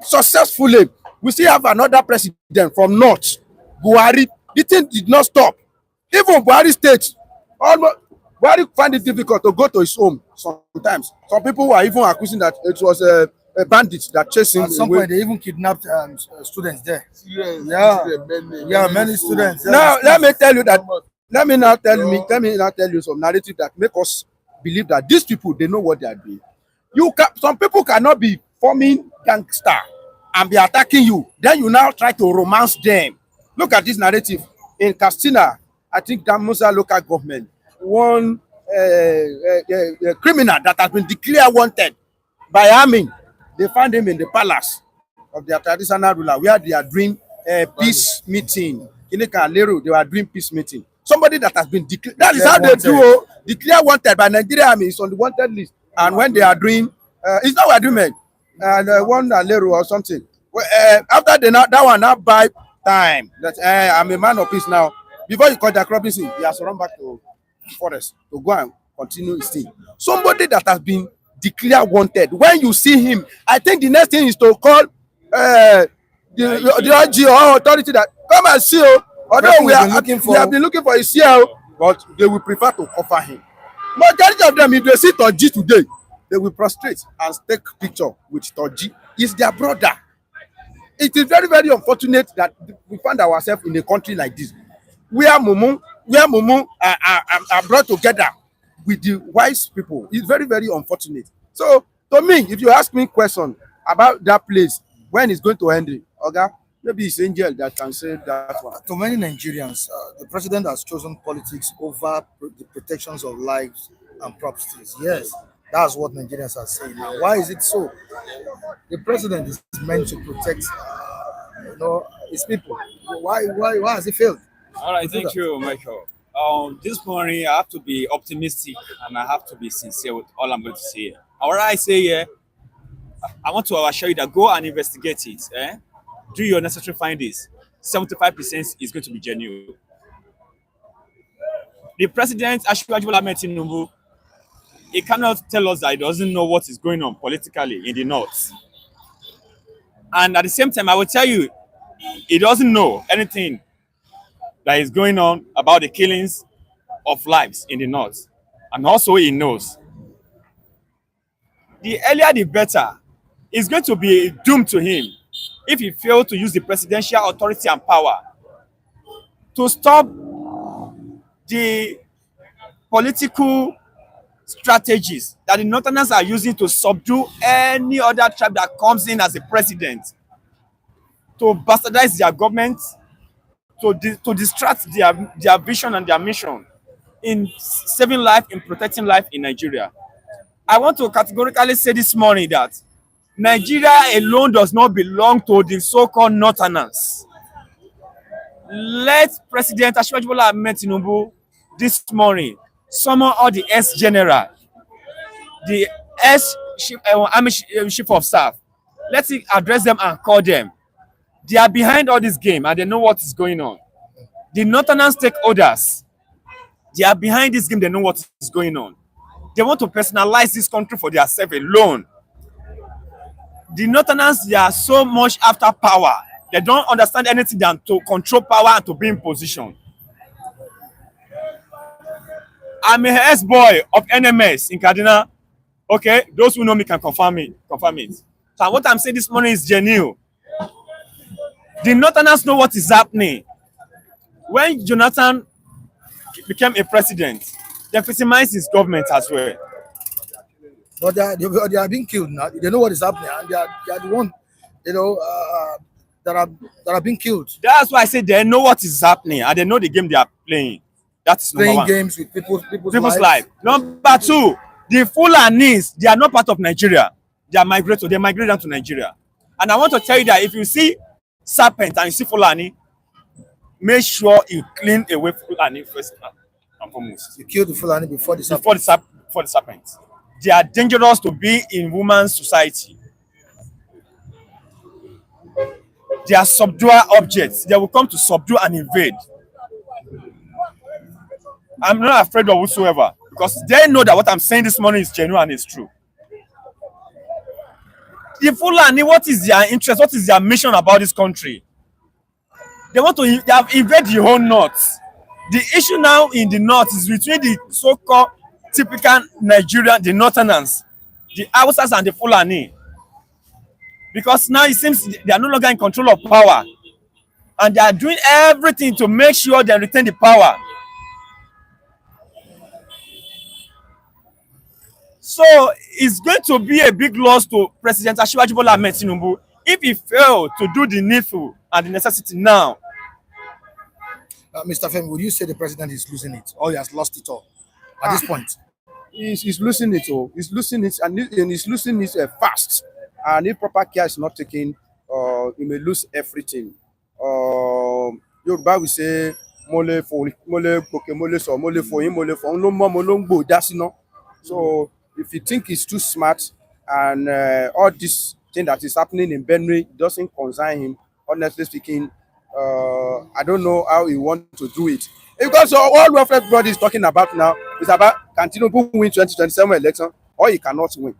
Successfully, we still have another president from North, Buhari. The thing did not stop. Even Buhari state, Buhari find it difficult to go to his home sometimes. Some people were even accusing that it was a bandit that chased him. At some point, they even kidnapped students there. Yeah, many students. Now, let me now tell you some narrative that make us believe that these people, they know what they are doing. Some people cannot be forming gangster and be attacking you. Then you now try to romance them. Look at this narrative. In Katsina, I think that Musa local government, one criminal that has been declared wanted by army, they found him in the palace of their traditional ruler where they are doing peace meeting. Kilika and Leru, they were doing peace meeting. Somebody that has been declared, that is how they do, declare wanted by Nigeria army is on the wanted list. And when they are doing, it's not agreement, and one Leru or something. After that one now buy time. That I'm a man of peace now. Before you cut the crop, he has to run back to the forest to go and continue his thing. Somebody that has been declared wanted. When you see him, I think the next thing is to call the IG or authority that come and see you. Although we have been looking for his CL, but they will prefer to cover him. Majority of them, if they see Toji today, they will prostrate and take picture with Toji. He's their brother. It is very, very unfortunate that we find ourselves in a country like this, where Mumu are brought together with the wise people. It's very, very unfortunate. So, to me, if you ask me a question about that place, when it's going to end, okay, maybe it's Angel that can say that one. To many Nigerians, the president has chosen politics over the protections of lives and properties. Yes, that's what Nigerians are saying now. Why is it so? The president is meant to protect, his people. Why has he failed? All right, thank you, Michael. This morning I have to be optimistic and I have to be sincere with all I'm going to say. What I say here, I want to assure you that go and investigate it. Do your necessary findings. 75% is going to be genuine. The president, Atiku, he cannot tell us that he doesn't know what is going on politically in the north. And at the same time, I will tell you, he doesn't know anything that is going on about the killings of lives in the north. And also he knows. The earlier the better. It's going to be doomed to him if he fails to use the presidential authority and power to stop the political strategies that the Northerners are using to subdue any other tribe that comes in as a president, to bastardize their government, to distract their vision and their mission in saving life, in protecting life in Nigeria. I want to categorically say this morning that Nigeria alone does not belong to the so-called Northerners. Let President Atiku this morning summon all the ex-general, the ex-army chief of staff. Let him address them and call them. They are behind all this game and they know what is going on. The Northern stakeholders, they are behind this game, they know what is going on. They want to personalize this country for themselves alone. The Northerners, they are so much after power. They don't understand anything than to control power and to be in position. I'm a ex-boy of NMS in Kaduna. Okay, those who know me can confirm it. So what I'm saying this morning is genuine. The Northerners know what is happening. When Jonathan became a president, they victimized his government as well. But they are being killed now. They know what is happening, and they are the one, you know, that are being killed. That's why I say they know what is happening and they know the game they are playing. That's number Playing one. games with people's Life. Number two, the Fulanis, they are not part of Nigeria. They are migrated. They migrated down to Nigeria. And I want to tell you that if you see serpent and you see Fulani, make sure you clean away Fulani first and foremost. You kill the Fulani before the serpent. They are dangerous to be in women's society. They are subduer objects. They will come to subdue and invade. I'm not afraid of whatsoever because they know that what I'm saying this morning is genuine and it's true. The Fulani, what is their interest? What is their mission about this country? They have invaded the whole north. The issue now in the north is between the so-called typical Nigerian, the Northerners, the Hausas and the Fulani. Because now it seems they are no longer in control of power. And they are doing everything to make sure they retain the power. So it's going to be a big loss to President Atiku if he failed to do the needful and the necessity now. Mr. Femi, would you say the president is losing it or he has lost it all at this point? He's losing it all. He's losing it, and he's losing it fast. And if proper care is not taken, he may lose everything. Yoruba will say, "Mole for mole poke mole so mole for him mole for no more molongbo." That's no. So if you think he's too smart and all this thing that is happening in Benue doesn't concern him, honestly speaking, I don't know how he wants to do it. Because all what everybody is talking about now is about can Tinubu win 2027 election or he cannot win.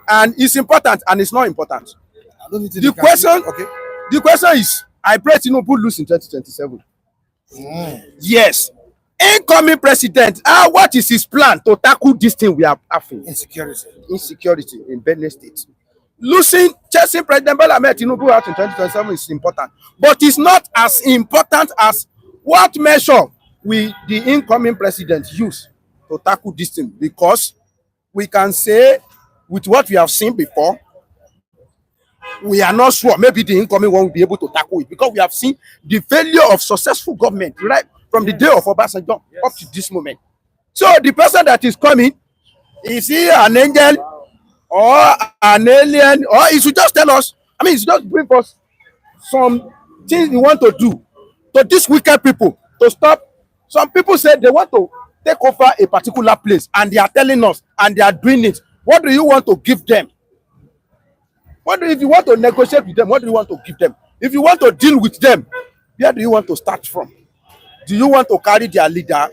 And it's important and it's not important. The question is, I pray Tinubu lose in 2027. Yes. Incoming president, what is his plan to tackle this thing we are having? Insecurity in Benue State. Chasing President Tinubu out in 2027 is important, but it's not as important as what measure will the incoming president use to tackle this thing, because we can say with what we have seen before, we are not sure maybe the incoming one will be able to tackle it, because we have seen the failure of successful government right from the day of Obasanjo up to this moment. So the person that is coming, is he an angel or an alien, or he should just tell us, I mean, he should just bring us some things we want to do to these wicked people to stop. Some people say they want to take over a particular place and they are telling us and they are doing it. What do you want to give them? If you want to negotiate with them, what do you want to give them? If you want to deal with them, where do you want to start from? Do you want to carry their leader?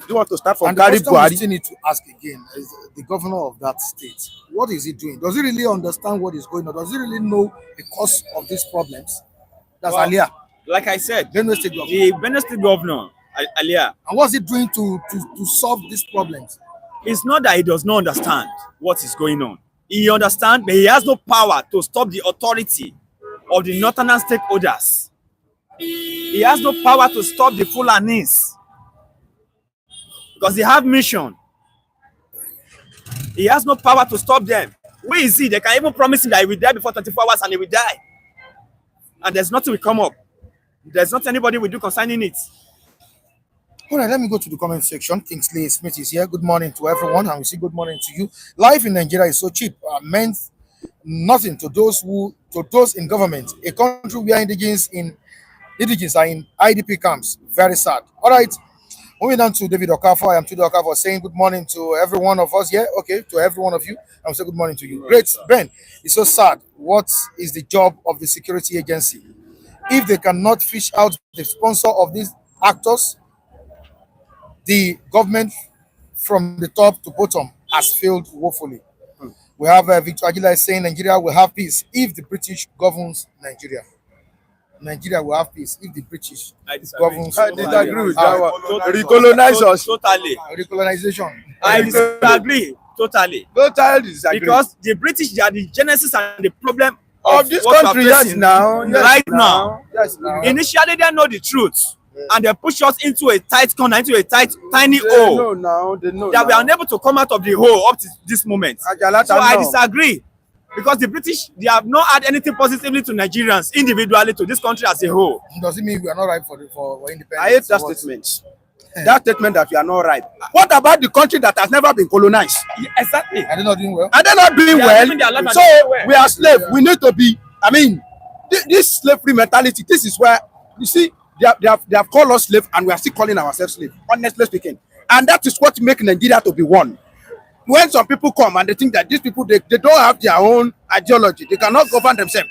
Do you want to start from carry Buhari? The question we still need to ask again is the governor of that state. What is he doing? Does he really understand what is going on? Does he really know the cause of these problems? That's Alia. Like I said, Benue State governor. The Benue State governor, Alia. And what's he doing to solve these problems? It's not that he does not understand what is going on. He understands, but he has no power to stop the authority of the northern stakeholders. He has no power to stop the Fulanis because they have mission. He has no power to stop them. Where is he? They can even promise him that he will die before 24 hours and he will die. And there's nothing will come up. There's not anybody will do concerning it. All right, let me go to the comment section. Kingsley Smith is here. Good morning to everyone, and we say good morning to you. Life in Nigeria is so cheap. Meant nothing to those in government. A country where indigents are in IDP camps. Very sad. All right, moving on to David Okafor. I am Tudo Okafor saying good morning to every one of us here. Okay, to every one of you, I will say good morning to you. Great, Ben. It's so sad. What is the job of the security agency? If they cannot fish out the sponsor of these actors, the government from the top to bottom has failed woefully. We have Victor Aguilar saying Nigeria will have peace if the British governs Nigeria. Nigeria will have peace if the British governs I disagree with that one. Recolonize us. Totally. Recolonization. I disagree. Totally. Totally disagree. Because the British, they are the genesis and the problem of this what we are country, yes, facing now, yes, right now, now. yes, now. Initially, they know the truth, and they push us into a tight corner, into a tiny They hole. know now, they know That we now. are unable to come out of the hole up to this moment. Ajala So I now. disagree, because the British, they have not had anything positively to Nigerians individually, to this country as a whole. Does it mean we are not ripe for independence? I hate that What? statement. That statement that we are not right. What about the country that has never been colonized? Yeah, exactly. Are they not doing well? Are they not doing They are well? living their life and So doing well. we are slaves. We need to be. I mean, this slavery mentality. This is where you see they have called us slave, and we are still calling ourselves slave. Honestly speaking, and that is what makes Nigeria to be one. When some people come and they think that these people they don't have their own ideology, they cannot govern themselves.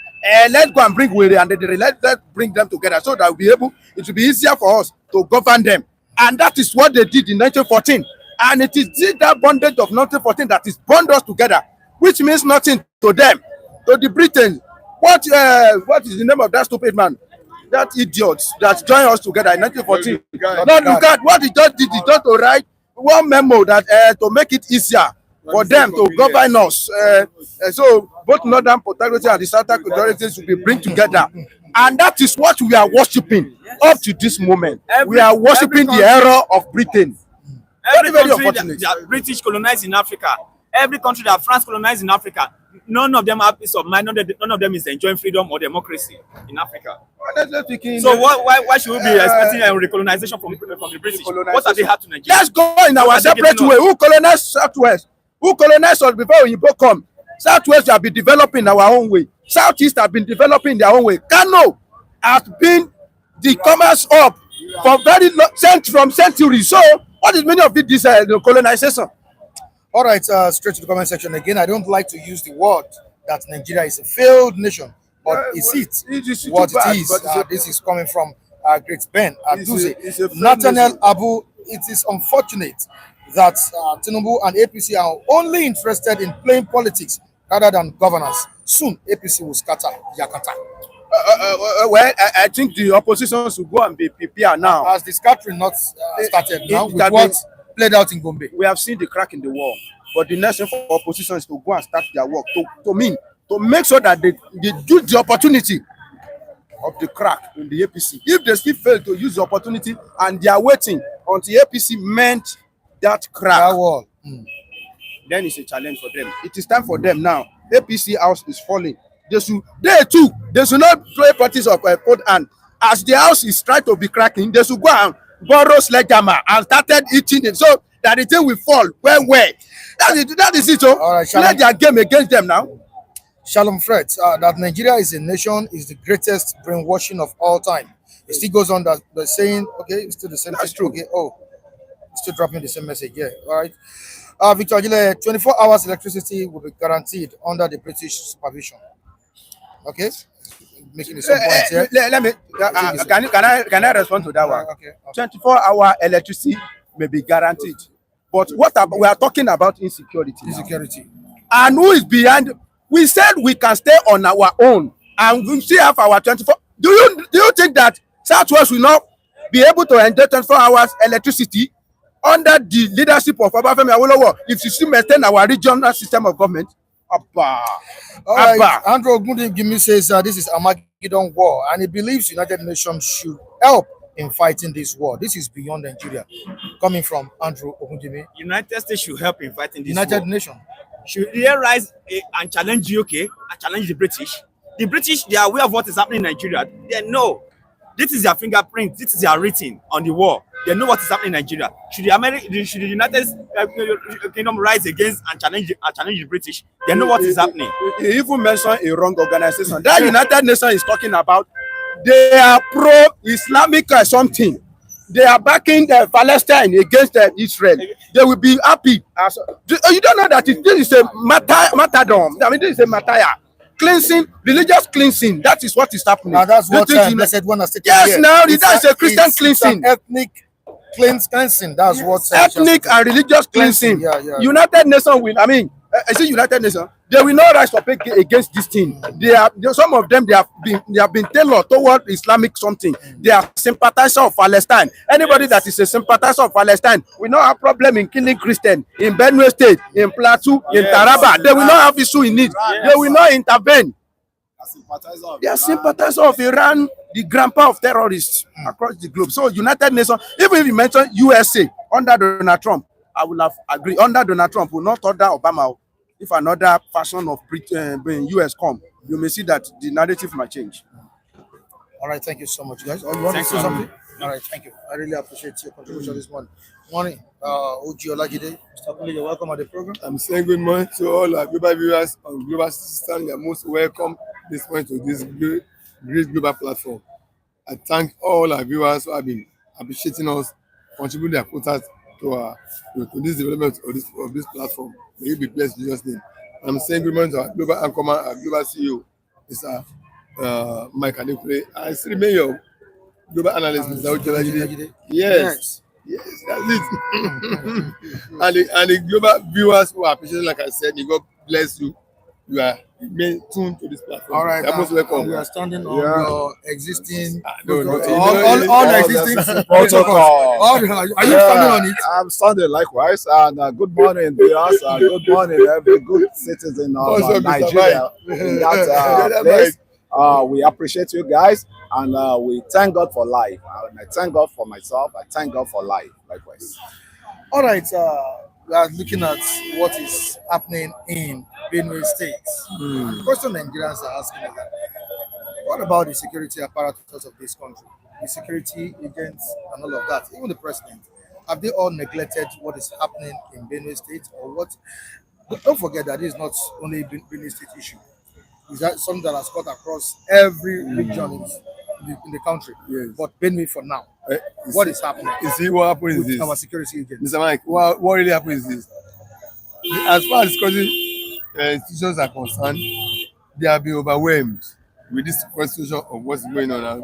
Let's go and bring Were and let's bring them together so that we'll be able. It will be easier for us to govern them. And that is what they did in 1914. And it is that bondage of 1914 that is bond us together, which means nothing to them, to the Britons. What is the name of that stupid man? That idiot that joined us together in 1914. No, look at what he just did. He just to write one memo that to make it easier for them to govern us. So both Northern Protectorate and the Southern Protectorate will be bring together. And that is what we are worshiping up to this moment. We are worshiping the era of Britain. Every Very country unfortunate. that British colonized in Africa, every country that France colonized in Africa, none of them have peace of mind. None of them is enjoying freedom or democracy in Africa. Honestly speaking, So why should we be expecting a recolonization from the British? What have they had to Nigeria? let's go in our What are they separate giving way. us? Who colonized Southwest? Who colonized us before Oyinbo come? Southwest have been developing our own way. Southeast have been developing their own way. Kano has been the commerce hub for very long, from centuries. So what is meaning of this colonization? All right, straight to the comment section again. I don't like to use the word that Nigeria is a failed nation, but is it is what too bad, it is? but it's a- This is coming from Great Ben It's Aduze. a failed Nathaniel nation. Abu, it is unfortunate that Tinubu and APC are only interested in playing politics rather than governance. Soon, APC will scatter Yakata. Well, I think the opposition should go and be prepared now. As the scattering not started now, it with has what played out in Gombe. We have seen the crack in the wall, but the next thing for opposition is to go and start their work to make sure that they use the opportunity of the crack in the APC. If they still fail to use the opportunity and they are waiting until APC mend that crack, That wall. then it's a challenge for them. It is time for them now. APC house is falling. They should not play parties of both hand. As the house is trying to be cracking, they should go and borrow sledgehammer and started eating it so that the thing will fall well. That is it. So All right, play their game against them now. Shalom Fred, that Nigeria is a nation is the greatest brainwashing of all time. It still goes on that they're saying, okay, it's still the same. That's thing. true. Okay, still dropping the same message. Yeah, all right. Victor Agile, 24 hours electricity will be guaranteed under the British supervision. Okay, making the same point here. Let me. Can I respond to that one? Okay. 24-hour electricity may be guaranteed, but we are talking about insecurity. Insecurity. And who is behind? We said we can stay on our own and we still have our 24. Do you think that Southwest will not be able to enjoy 24 hours electricity under the leadership of Obafemi Awolowo if you still maintain our regional system of government? Abba. All right. Andrew Ogundimi says this is Armageddon war, and he believes United Nations should help in fighting this war. This is beyond Nigeria. Coming from Andrew Ogundimi. United States should help in fighting this United war. Nations. Should they rise and challenge UK and challenge the British? The British, they are aware of what is happening in Nigeria. They know this is their fingerprint, this is their written on the wall. They know what is happening in Nigeria. Should the United Kingdom rise against and challenge the British? They know what is happening. He even mentioned a wrong organization. That United Nations is talking about, they are pro-Islamic or something. They are backing Palestine against Israel. They will be happy. You don't know that this is a martyrdom. I mean, this is a martyr. Cleansing, religious cleansing. That is what is happening. Now that's what Blessed One has taken. Yes, here. now that's a Christian cleansing. It's an ethnic cleansing. That's what Ethnic and religious cleansing. Yeah. United Nations will. I mean, is it United Nations? They will not rise up against this thing. Some of them they have been tailored toward Islamic something. They are sympathizers of Palestine. Anybody that is a sympathizer of Palestine will not have problem in killing Christians in Benue State, in Plateau, in Taraba. They will not have issue in it. They will not intervene. They are sympathizers of Iran, the grandpa of terrorists across the globe. So United Nations, even if you mention USA under Donald Trump, I will have agreed. Under Donald Trump, will not order Obama. If another version of US come, you may see that the narrative might change. All right, thank you so much, guys. Oh, you want to say something? All right, thank you. I really appreciate your contribution this morning. Morning, Oji Olajide, Mr. Kule, you're welcome at the program. I'm saying good morning to all our global viewers on Global System. You're most welcome this morning to this great global platform. I thank all our viewers who have been appreciating us, contributing their quotas to this development of this platform. May you be blessed in Jesus' name. I'm saying good morning to our global anchorman, our global CEO, Mr. Mike Adekule. I still remain your global analyst, Mr. Oji Olajide. Yes, that's it. and the global viewers who are appreciating, like I said, may God bless you. You are remain tuned to this platform. All right, you're most welcome. We are standing on your existing all existing protocol. Are you standing on it? I'm standing likewise. And good morning, viewers. Good morning, every good citizen of Nigeria in that place. We appreciate you guys, and we thank God for life. And I thank God for myself. I thank God for life, likewise. All right, we are looking at what is happening in Benue State. The question Nigerians are asking is that, what about the security apparatus of this country? The security agents and all of that, even the president, have they all neglected what is happening in Benue State, or what? But don't forget that this is not only a Benue State issue. Is that something that has cut across every region in the country? Yes. But Benue for now, what is happening? You see, what happened is this. Our security agents. Mr. Mike, what really happened is this. As far as security institutions are concerned, they have been overwhelmed with this question of what's going on now.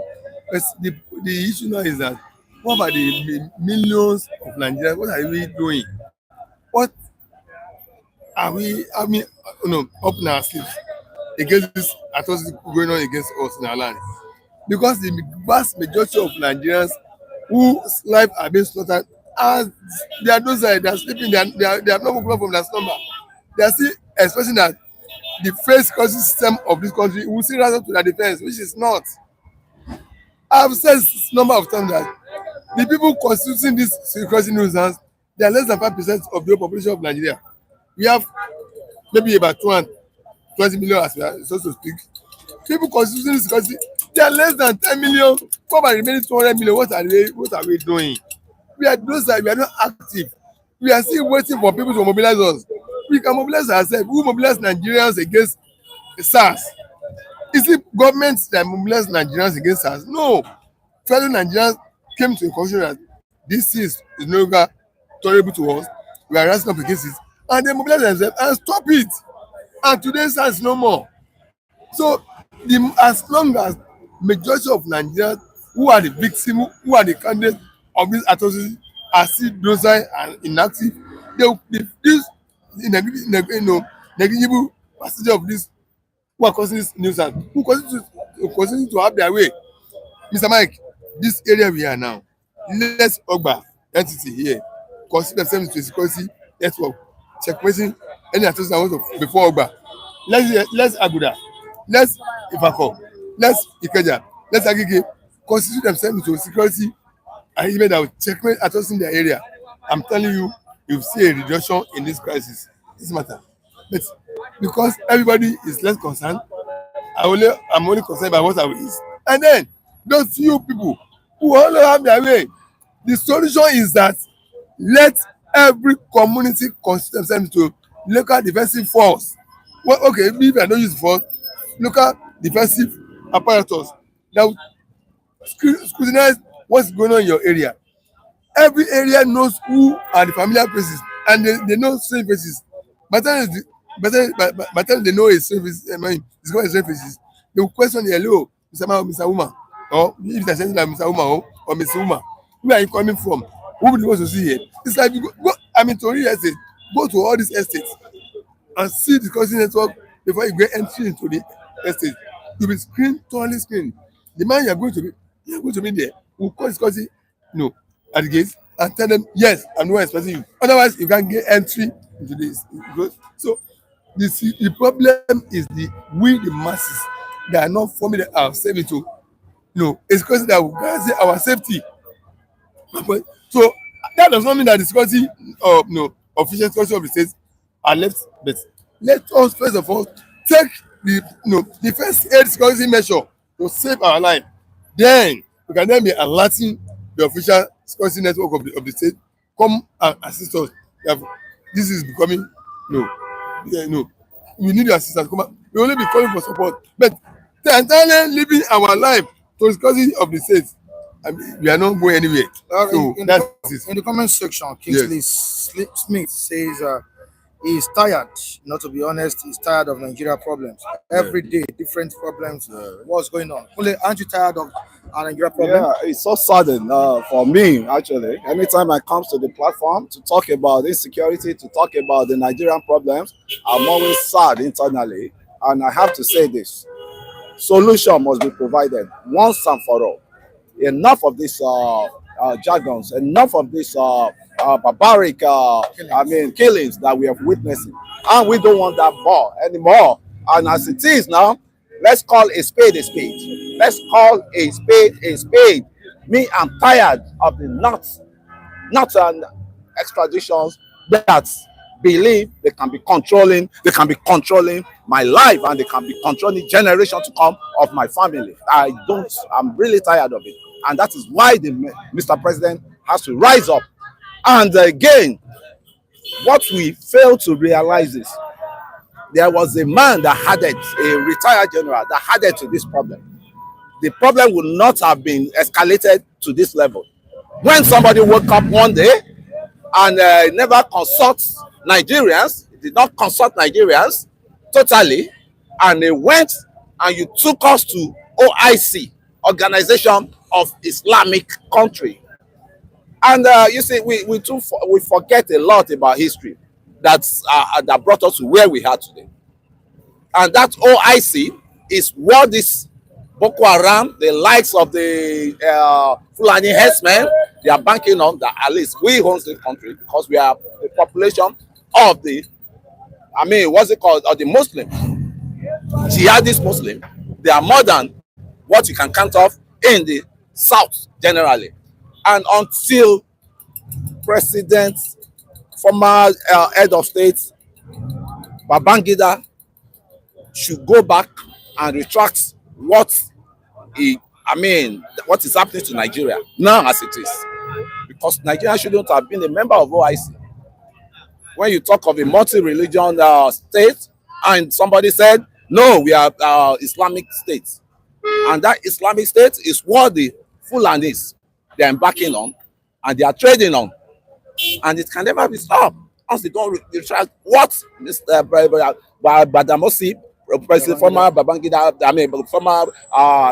But the issue now is that, what about the millions of Nigerians? What are we doing? What are we, up in our sleeves against this atrocity going on against us in our land? Because the vast majority of Nigerians whose life are being slaughtered, as they are those that are sleeping, they have not woken up from their slumber. They are still expecting that the first security system of this country will still rise up to their defense, which is not. I have said this number of times that the people constituting this security nuisance, they are less than 5% of the whole population of Nigeria. We have maybe about 220 million, as we are supposed to speak. People constituting this security, they are less than 10 million. For the remaining 200 million, what are we doing? We are those that we are not active. We are still waiting for people to mobilize us. We can mobilize ourselves. We mobilize Nigerians against SARS. Is it governments that mobilize Nigerians against SARS? No. Fellow Nigerians came to a conclusion that this is no longer tolerable to us. We are rising up against it. And they mobilize themselves and stop it. And today SARS no more. So as long as majority of Nigerians who are the victims, who are the candidates of this atrocity, are still docile and inactive, they will be this negligible percentage of this who are causing this nuisance, who continue to have their way. Mr. Mike, this area we are now, let's Ogba entity here consider themselves to a security network, checkmating any atrocity before Ogba. Let's Aguda, let's Ifako, let's Ikeja, let's Agege constitute themselves into security arrangement that will checkmate atrocity in their area. I'm telling you, you see a reduction in this crisis, this matter. But because everybody is less concerned, I'm only concerned by what I will eat. And then those few people who only have their way, the solution is that let every community constitute themselves into local defensive force. Well, okay, if I don't use force, local defensive apparatus that will scrutinize what's going on in your area. Every area knows who are the familiar places, and they know strange faces. By the time they know a strange face, it's going to strange faces, they will question the hello, Mr. Man or Mr. Woman, or if they're saying like Mr. Woman or Mr. Woman, where are you coming from? Who would you want to see here? It's like you go to real estate, go to all these estates and see the security network before you get entry into the estate. You'll be thoroughly screened. The man you're going to be there will call his security, at the gate and tell them, yes, I'm not expecting you. Otherwise, you can't get entry into this. So the problem is we the masses they are not forming our saving to, a security that will guarantee our safety. So that does not mean that the security of official security of the state are left, but let us first of all take the first aid security measure to save our life. Then we can then be alerting the official security network of the state, come and assist us. This is becoming we need your assistance. Come on. We only be calling for support, but the entirely living our life to the security of the state. I mean, we are not going anywhere. So that's it. In the comment section, Kingsley Smith says he's tired. Not to be honest, he's tired of Nigeria problems. Every day, different problems. What's going on? Kule, aren't you tired of our Nigeria problem? Yeah, it's so sudden for me, actually. Anytime I come to the platform to talk about insecurity, to talk about the Nigerian problems, I'm always sad internally. And I have to say this. Solution must be provided once and for all. Enough of this jargons, enough of this barbaric killings that we have witnessing. And we don't want that more anymore. And as it is now, let's call a spade a spade. Let's call a spade a spade. Me, I'm tired of the nuts and extraditions that believe they can be controlling my life, and they can be controlling generation to come of my family. I'm really tired of it. And that is why Mr. President has to rise up. And again, what we fail to realize is there was a man that had it, a retired general that had it to this problem. The problem would not have been escalated to this level. When somebody woke up one day and never consults Nigerians, did not consult Nigerians totally, and they went and you took us to OIC, Organization of Islamic Country. And you see, we forget a lot about history that brought us to where we are today. And that OIC is what this Boko Haram, the likes of the Fulani Herdsmen, they are banking on that at least we own the country, because we are the population of the, what's it called, of the Muslim, jihadist Muslim. They are more than what you can count off in the South generally. And until former head of state, Babangida, should go back and retract what is happening to Nigeria now as it is. Because Nigeria shouldn't have been a member of OIC. When you talk of a multi-religion state, and somebody said, no, we are Islamic state. And that Islamic state is what the Fulanis they are embarking on, and they are trading on. And it can never be stopped once they don't retract what Mr. Badamosi, President, former Babangida, former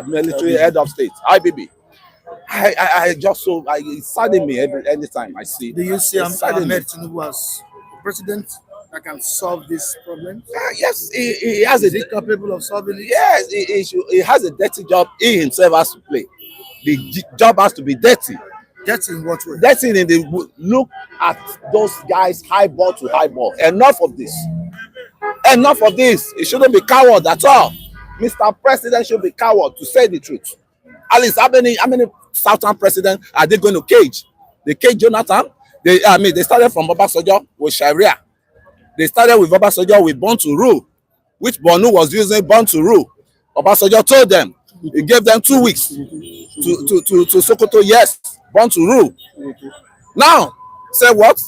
military head of state, IBB. It saddens me anytime I see. Do you see Ahmed Tinubu as a president that can solve this problem? Yes, he has Is he capable of solving it? Yes, he has a dirty job he himself has to play. The job has to be dirty. Dirty in what way? Dirty in the look at those guys highball to highball. Enough of this. Enough of this. It shouldn't be coward at all. Mr. President should be coward, to say the truth. At least how many Southern presidents are they going to cage? They cage Jonathan. They started from Obasanjo with Sharia. They started with Obasanjo with Born to Rule, which Bonu was using Born to Rule. Obasanjo told them, he gave them 2 weeks to Sokoto, yes, Born to Rule. Now, say what?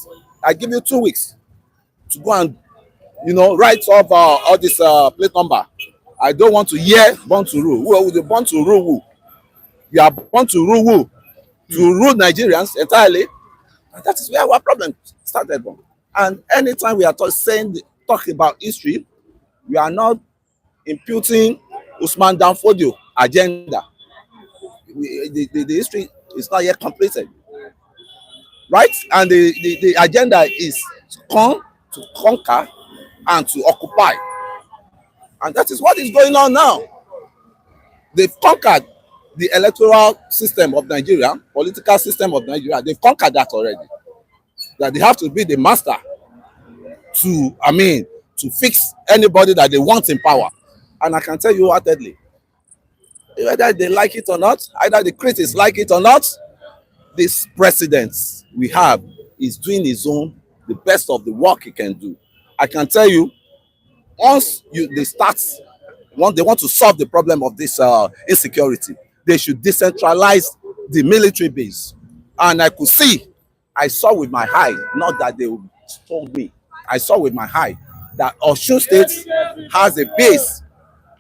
I give you 2 weeks to go and, write off all this plate number. I don't want to hear Born to Rule. Who are the Born to Rule who? You are born to rule who? To rule Nigerians entirely. And that is where our problem started from. And anytime we are talking about history, we are not imputing Usman Danfodio agenda. The history is not yet completed. Right? And the agenda is to come, to conquer, and to occupy. And that is what is going on now. They've conquered the electoral system of Nigeria, political system of Nigeria. They've conquered that already. That they have to be the master to fix anybody that they want in power. And I can tell you heartedly, whether they like it or not, either the critics like it or not, this president we have is doing his own, the best of the work he can do. I can tell you, once they start, they want to solve the problem of this insecurity, they should decentralize the military base. And I saw with my eye, not that they told me, I saw with my eye that Osun State has a base,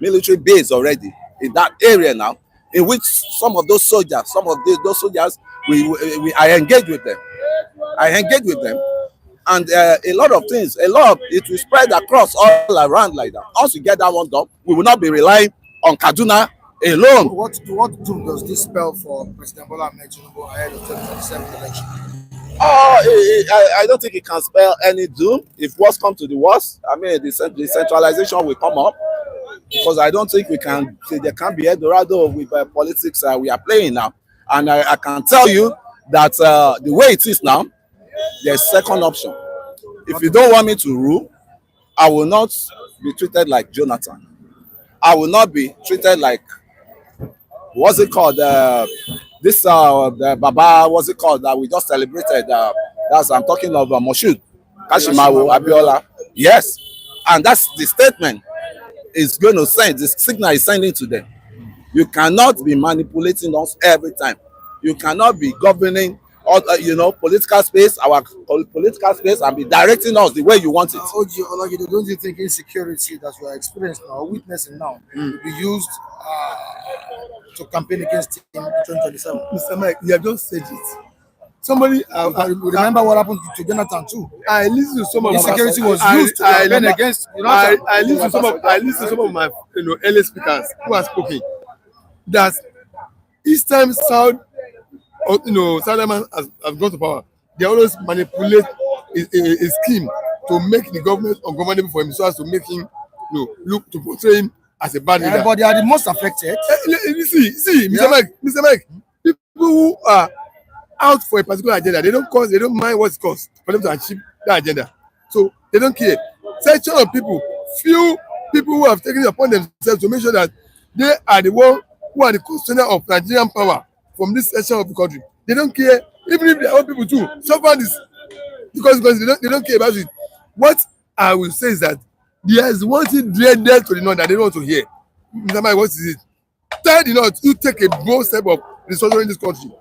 military base already in that area now, in which some of those soldiers, I engage with them. And a lot of things, it will spread across all around like that. Once we get that one done, we will not be relying on Kaduna alone. What doom does this spell for President Bola Ahmed Tinubu ahead of 2027 election? I don't think it can spell any doom. If worst come to the worst, I mean, the centralization will come up, because I don't think there can be Eldorado with politics we are playing now. And I can tell you that the way it is now, there's second option. If you don't want me to rule, I will not be treated like Jonathan. I will not be treated like, what's it called? The Baba, what's it called that we just celebrated? I'm talking of Moshood, Kashimawo, Abiola. Yes. And that's the statement is going to send, the signal is sending to them. You cannot be manipulating us every time. You cannot be governing political space, our political space, and be directing us the way you want it. Oji, don't you think insecurity that we are experiencing now, witnessing now, will be used to campaign against him in 2027? Mr. Mike, you have just said it. Somebody, remember what happened to Jonathan too. I listened to some of insecurity was used to campaign against. I listened to some of my early speakers who have spoken that each time Salaman has gone to power, they always manipulate a scheme to make the government ungovernable for him, so as to make him look to portray him as a bad leader. But they are the most affected. See, Mr. Mike, people who are out for a particular agenda, they don't mind what it costs for them to achieve that agenda. So they don't care. Section of people, few people who have taken it upon themselves to make sure that they are the one who are the custodian of Nigerian power from this section of the country. They don't care, even if they are old people too. So far this, because they don't care about it. What I will say is that there is one thing dreaded to the north that they don't want to hear. Mr. Mike, what is it? Tell the north, you take a bold step of restructuring this country.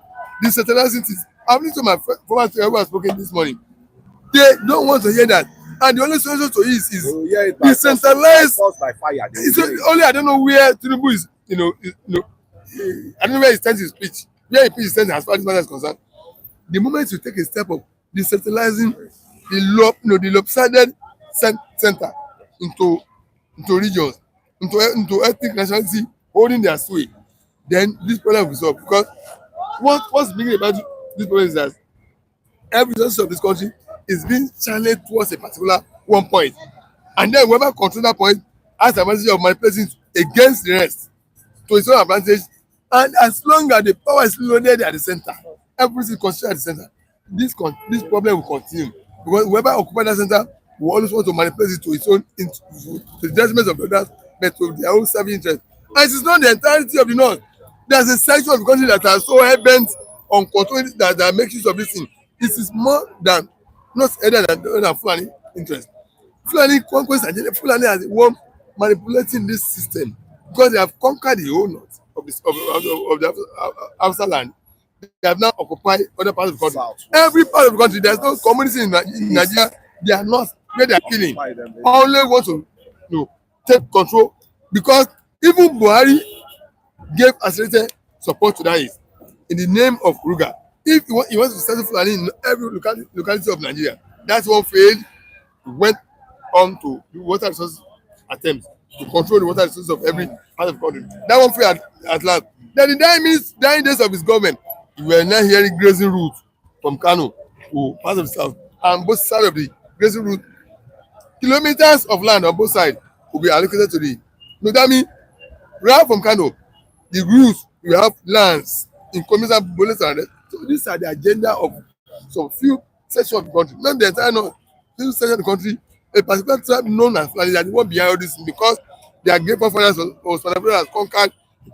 Decentralizing things. I've listened to my former speaker who has spoken this morning. They don't want to hear that. And the only solution to it is decentralized. By fire. Only I don't know where Tinubu is, I don't know where he stands his speech. Where he stands as far as this matter is concerned. The moment you take a step of decentralizing the lopsided center into regions, into ethnic nationality holding their sway, then this problem will solve. Because what's big about this problem is that every resource of this country is being channeled towards a particular one point, and then whoever controls that point has the advantage of manipulating against the rest to its own advantage. And as long as the power is loaded at the center, everything concentrated at the center, this problem will continue, because whoever occupies that center will always want to manipulate it to its own, to the detriment of others, but to their own self interest. And it is not the entirety of the north. There's a section of the country that are so hell-bent on controlling that make use of this thing. This is more than not other than Fulani interest. Fulani conquest agenda. Fulani has one manipulating this system because they have conquered the whole north of the Hausa land. They have now occupied other parts of the country. Every part of the country, there's no community in Nigeria. They are not where they are killing. Only want to take control, because even Buhari gave accelerated support to that in the name of Ruga. If he wants to settle Fulani in every locality of Nigeria, that's one failed. He went on to do water resources attempts to control the water resources of every part of the country. That one failed at last. Then in 9 days of his government, we were now hearing grazing routes from Kano to parts of the south, and both sides of the grazing route, kilometers of land on both sides will be allocated to the. That means right from Kano, the routes we have lands in community bullets and rest. So these are the agenda of some few sections of the country, not the entire north. Few sections of the country, a particular tribe known as Fulani, that they won't be behind all this, because their great forefathers has conquered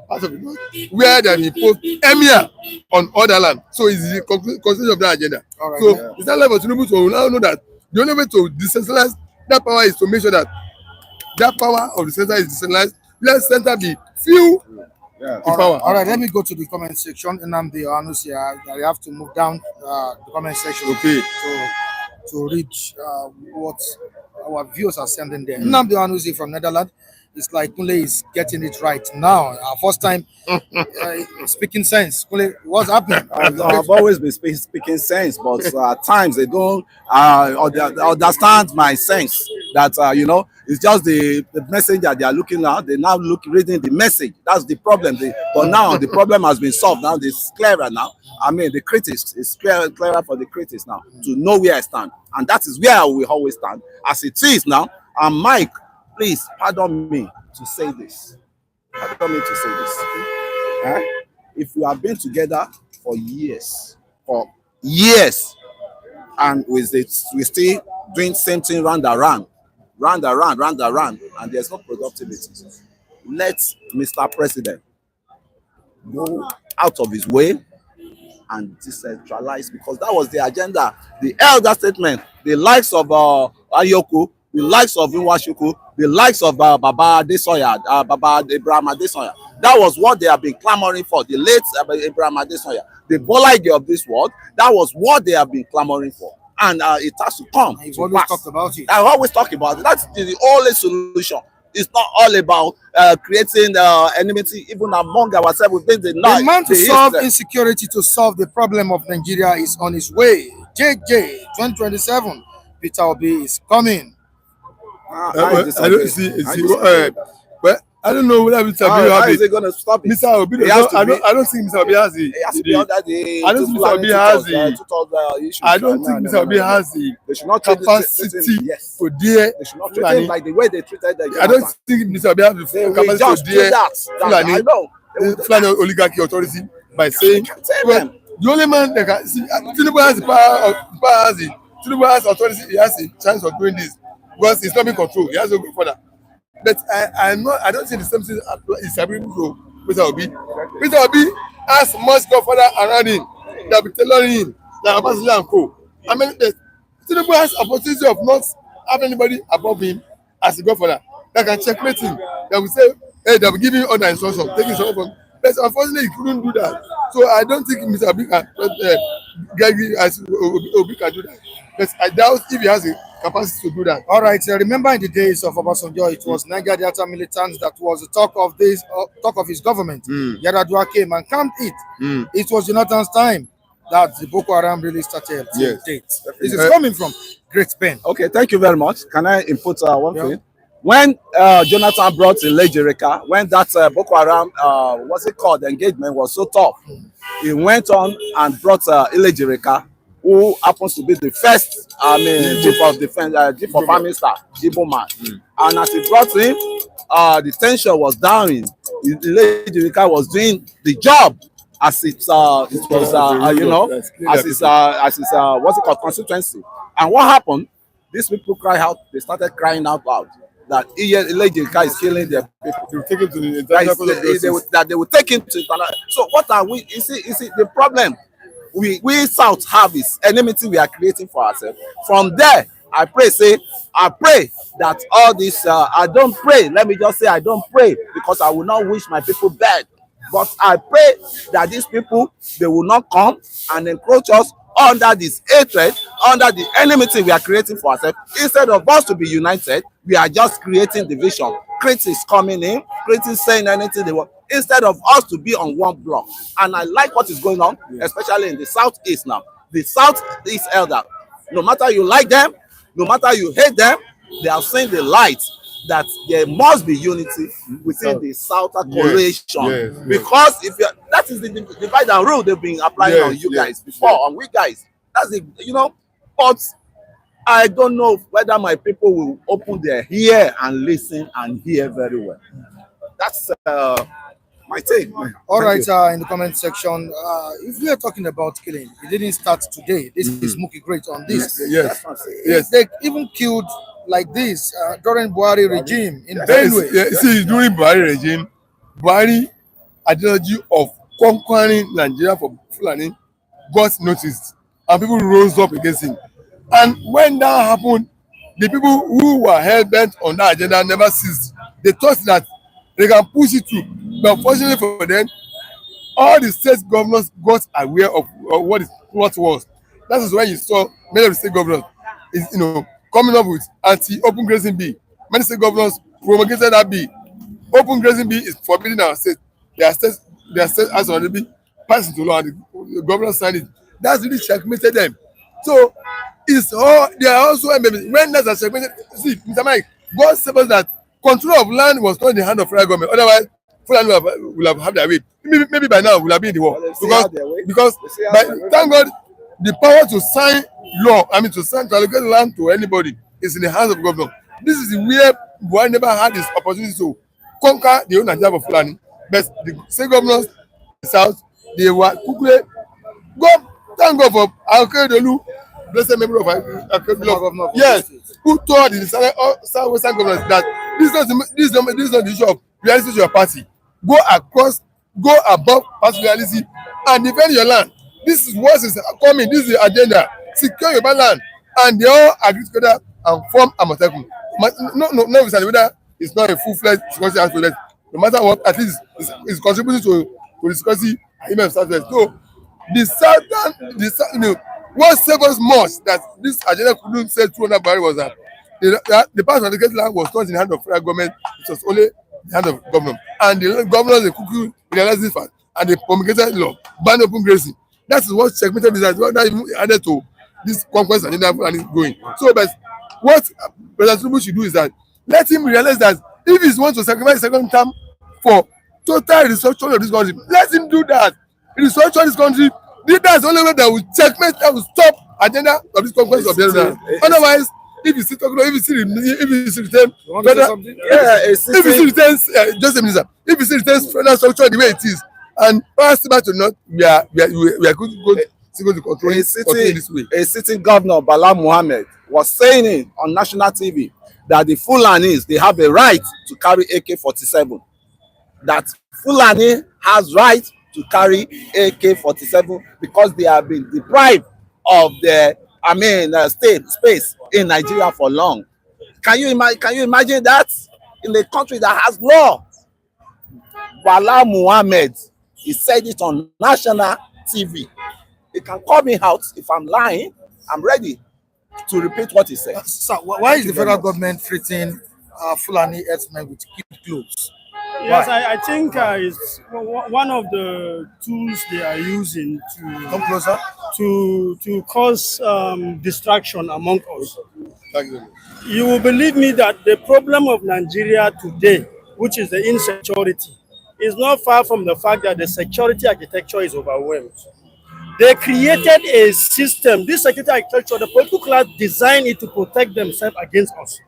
part of the north, where they impose emir on other land. So it's the conclusion of that agenda. All right. So it's not like for Tinubu to now know that the only way to decentralize that power is to make sure that that power of the center is decentralized. Let center be few in power. All right, let me go to the comment section. And I'm the Anusia. I have to move down the comment section to reach what our viewers are sending there. Nnamdi Anusi from Netherlands. It's like Kunle is getting it right now. Our first time speaking sense. Kunle, what's happening? I've always been speaking sense, but at times they don't understand my sense. That it's just the message that they are looking at. They now reading the message. That's the problem. But now the problem has been solved. Now it's clearer now. I mean, the critics, it's clearer for the critics now to know where I stand, and that is where I will always stand. As it is now, and Mike, please pardon me to say this. Pardon me to say this. If we have been together for years, and we still doing same thing round around, and there's no productivity, let Mr. President go out of his way and decentralize, because that was the agenda. The elder statement, the likes of Ayoku, the likes of Nwachukwu, the likes of Baba Adesoya, Baba Abraham Adesoya. That was what they have been clamoring for. The late Abraham Adesoya, the Bola Ige of this world. That was what they have been clamoring for, and it has to come. You've always talked about it. I always talk about it. That's the only solution. It's not all about creating enmity even among ourselves within the night. The man to solve insecurity, to solve the problem of Nigeria, is on his way. JJ 2027, Peter Obi is coming. I don't see. But I don't know whether Mr. Obi how is it going to stop it? Mr. Obi, I don't think Mr. Obi has the. I don't think Mr. Obi has the. I don't think Mr. Obi has the capacity to dare. They should not treat him like the way they treated the. I don't think Mr. Obi has the capacity to dare Fulani oligarchy authority by saying, well, the only man that can see Tinubu has the power, Tinubu has authority, he has a chance of doing this because he's not being controlled. He has to go further. But I don't see the same thing is happening to Mr. Obi. Mr. Obi has much godfather around him that will be tailoring him, like Ambassador and Co. I mean, Tinubu has opportunity of not having anybody above him as a godfather that can checkmate him. That will say, hey, they will give him other instructions, taking instructions from. But unfortunately, he couldn't do that. So I don't think Mr. Obi can Obi can do that. But I doubt if he has the capacity to do that. All right. Remember in the days of Obasanjo, it was Niger Delta militants that was the talk of his government. Yaradua came and calmed it. It was Jonathan's time that the Boko Haram really started. Yes. This is coming from Great Spain. Okay, thank you very much. Can I input one thing? When Jonathan brought Ilejirika, when that Boko Haram, what's it called, the engagement was so tough, he went on and brought Ilejirika, who happens to be the first, chief of defense, chief of army staff, Igbo man. And as he brought him, the tension was down. Ilejirika was doing the job as it was, as his what's it called, constituency. And what happened? These people they started crying out loud that Ilejirika is killing their people. They will take him to the international that they will take him to international. So what are we? You see the problem we South have is enmity we are creating for ourselves. From there, I pray that all this, I don't pray, let me just say I don't pray because I will not wish my people bad. But I pray that these people, they will not come and encroach us under this hatred, under the enmity we are creating for ourselves. Instead of us to be united, we are just creating division. Critics coming in, critics saying anything they want, instead of us to be on one block. And I like what is going on, especially in the Southeast now. The Southeast elder, no matter you like them, no matter you hate them, they are seeing the light that there must be unity within the Southern coalition. Because that is the divide and rule they've been applying on you guys before, on we guys. That's it, but I don't know whether my people will open their ear and listen and hear very well. That's my take. All right, in the comment section, if we are talking about killing, it didn't start today. This is Mookie Great on this. Yes. They even killed like this during Buhari regime in Benue. See, during Buhari regime, Buhari ideology of conquering Nigeria for Fulani got noticed, and people rose up against him. And when that happened, the people who were hell-bent on that agenda never ceased. They thought that they can push it through. But unfortunately for them, all the state governors got aware of what was. That is why you saw many of the state governors coming up with anti-open grazing bill. Many state governors promulgated that bill. Open grazing bill is forbidden in our state. Their state has already passed into law, and the governor signed it. That's really checkmated them. So they are also when that's a checkmated. See, Mr. Mike, God save us that control of land was not in the hand of federal government. Otherwise, Fulani will have had their way. Maybe by now we'll have been in the war. Because thank God, the power to sign law, to allocate land to anybody is in the hands of government. This is where Buhari never had this opportunity to conquer the whole Nigeria for Fulani. But the state governors in the south, they were quickly thank God for Akeredolu, blessed member of Akeredolu. Yes, who told the southwestern governors that this is not the issue of reality to your party. Go above party reality and defend your land. This is what is coming. This is the agenda. Secure your land, and they all agree together and form Amotekun. No, whether it's not a full-fledged security aspect. No matter what, at least it's contributing to the security of Southwest. So what saved us most that this agenda couldn't say through that barrier was that the part of the land was not in the hand of federal government. It was only in the hand of government. And the governors, they quickly realized this fact, and they promulgated law, ban open grazing. That is what checkmated this. That added to this conquest agenda and it's going. So, but what President Tinubu should do is that let him realize that if he wants to sacrifice second term for total restructuring of this country, let him do that. Restructure this country. That's the only way that will checkmate, that will stop agenda of this conquest of the agenda. Otherwise, if you still retain federal structure the way it is, and pass back to not, we are going to control this way. A sitting governor, Bala Mohammed, was saying it on national TV that the Fulanis, they have a right to carry AK-47. That Fulani has right to carry AK-47 because they have been deprived of their state space in Nigeria for long. Can you imagine that in a country that has law? Bala Mohammed, he said it on national TV. He can call me out if I'm lying. I'm ready to repeat what he said. So why is the federal government treating Fulani herdsmen with kid gloves? Yes, I think it's one of the tools they are using to come closer to cause distraction among us. You will believe me that the problem of Nigeria today, which is the insecurity, is not far from the fact that the security architecture is overwhelmed. They created a system, this security architecture, the political class designed it to protect themselves against us.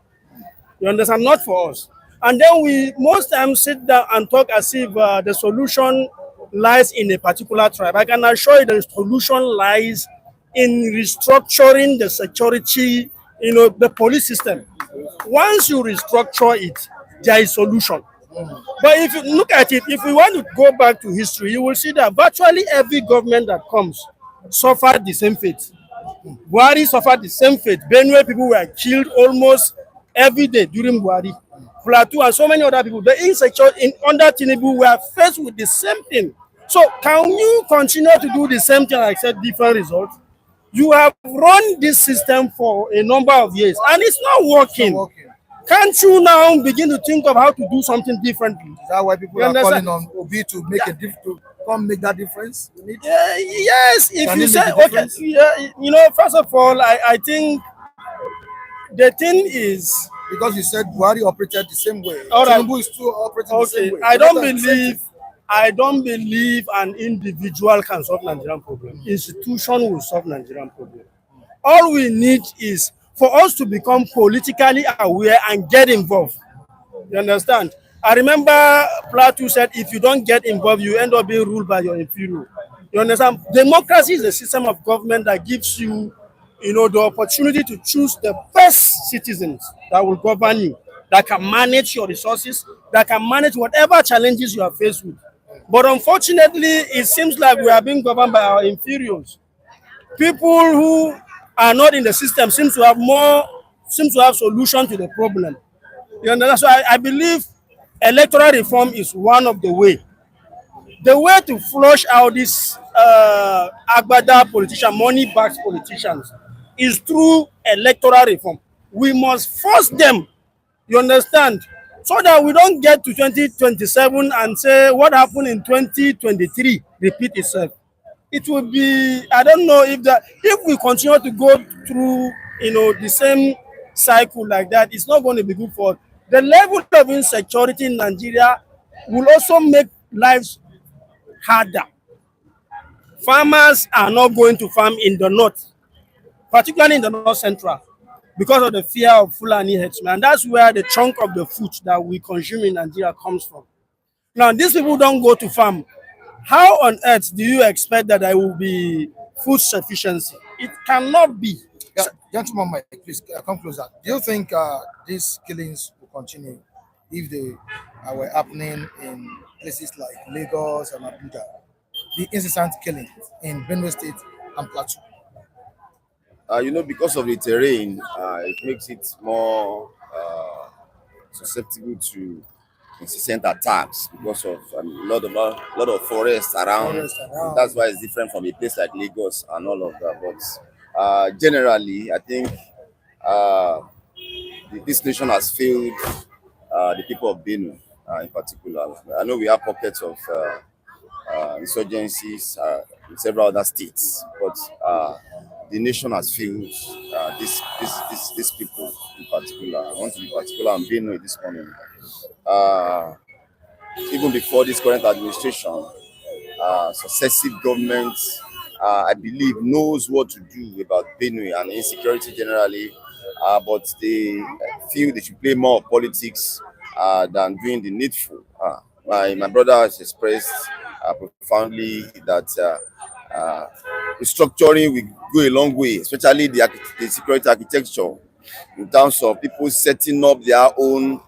You understand? Not for us. And then we most times sit down and talk as if the solution lies in a particular tribe. I can assure you the solution lies in restructuring the security, the police system. Once you restructure it, there is solution. But if you look at it, if we want to go back to history, you will see that virtually every government that comes suffered the same fate. Buhari suffered the same fate. Benue people were killed almost every day during Buhari. Plateau and so many other people, the insecurity under Tinubu were faced with the same thing. So can you continue to do the same thing and accept different results? You have run this system for a number of years and it's not working. Can't you now begin to think of how to do something differently? Is that why people are calling on Obi to make a difference, to come make that difference? Yes, if you say, okay, first of all, I think the thing is, because you said Buhari operated the same way. All right. Tinubu is still operating the same way. I don't believe an individual can solve Nigerian problem. Institution will solve Nigerian problem. All we need is for us to become politically aware and get involved. You understand? I remember Plato said, if you don't get involved, you end up being ruled by your inferior. You understand? Democracy is a system of government that gives you the opportunity to choose the best citizens that will govern you, that can manage your resources, that can manage whatever challenges you are faced with. But unfortunately, it seems like we are being governed by our inferiors. People who are not in the system seem to have solution to the problem. You understand? So I believe electoral reform is one of the way. The way to flush out these agbada politicians, money-backed politicians, is through electoral reform. We must force them, you understand, so that we don't get to 2027 and say what happened in 2023 repeat itself. It will be, I don't know if we continue to go through, the same cycle like that, it's not going to be good for us. The level of insecurity in Nigeria will also make lives harder. Farmers are not going to farm in the north, particularly in the north central, because of the fear of Fulani herdsmen. And that's where the chunk of the food that we consume in Nigeria comes from. Now, these people don't go to farm. How on earth do you expect that there will be food sufficiency? It cannot be. Yeah, gentleman, Mike, please come closer. Do you think these killings will continue if they were happening in places like Lagos and Abuja? The incessant killing in Benue State and Plateau. Because of the terrain, it makes it more susceptible to incessant attacks because of a lot of forests around. That's why it's different from a place like Lagos and all of that. But generally, I think this nation has failed the people of Benue in particular. I know we have pockets of insurgencies in several other states, but the nation has failed these people in particular. I want to be particular on Benue this morning. Even before this current administration, successive governments, I believe, knows what to do about Benue and insecurity generally, but they feel they should play more of politics than doing the needful. My brother has expressed profoundly that restructuring will go a long way, especially the security architecture, in terms of people setting up their own.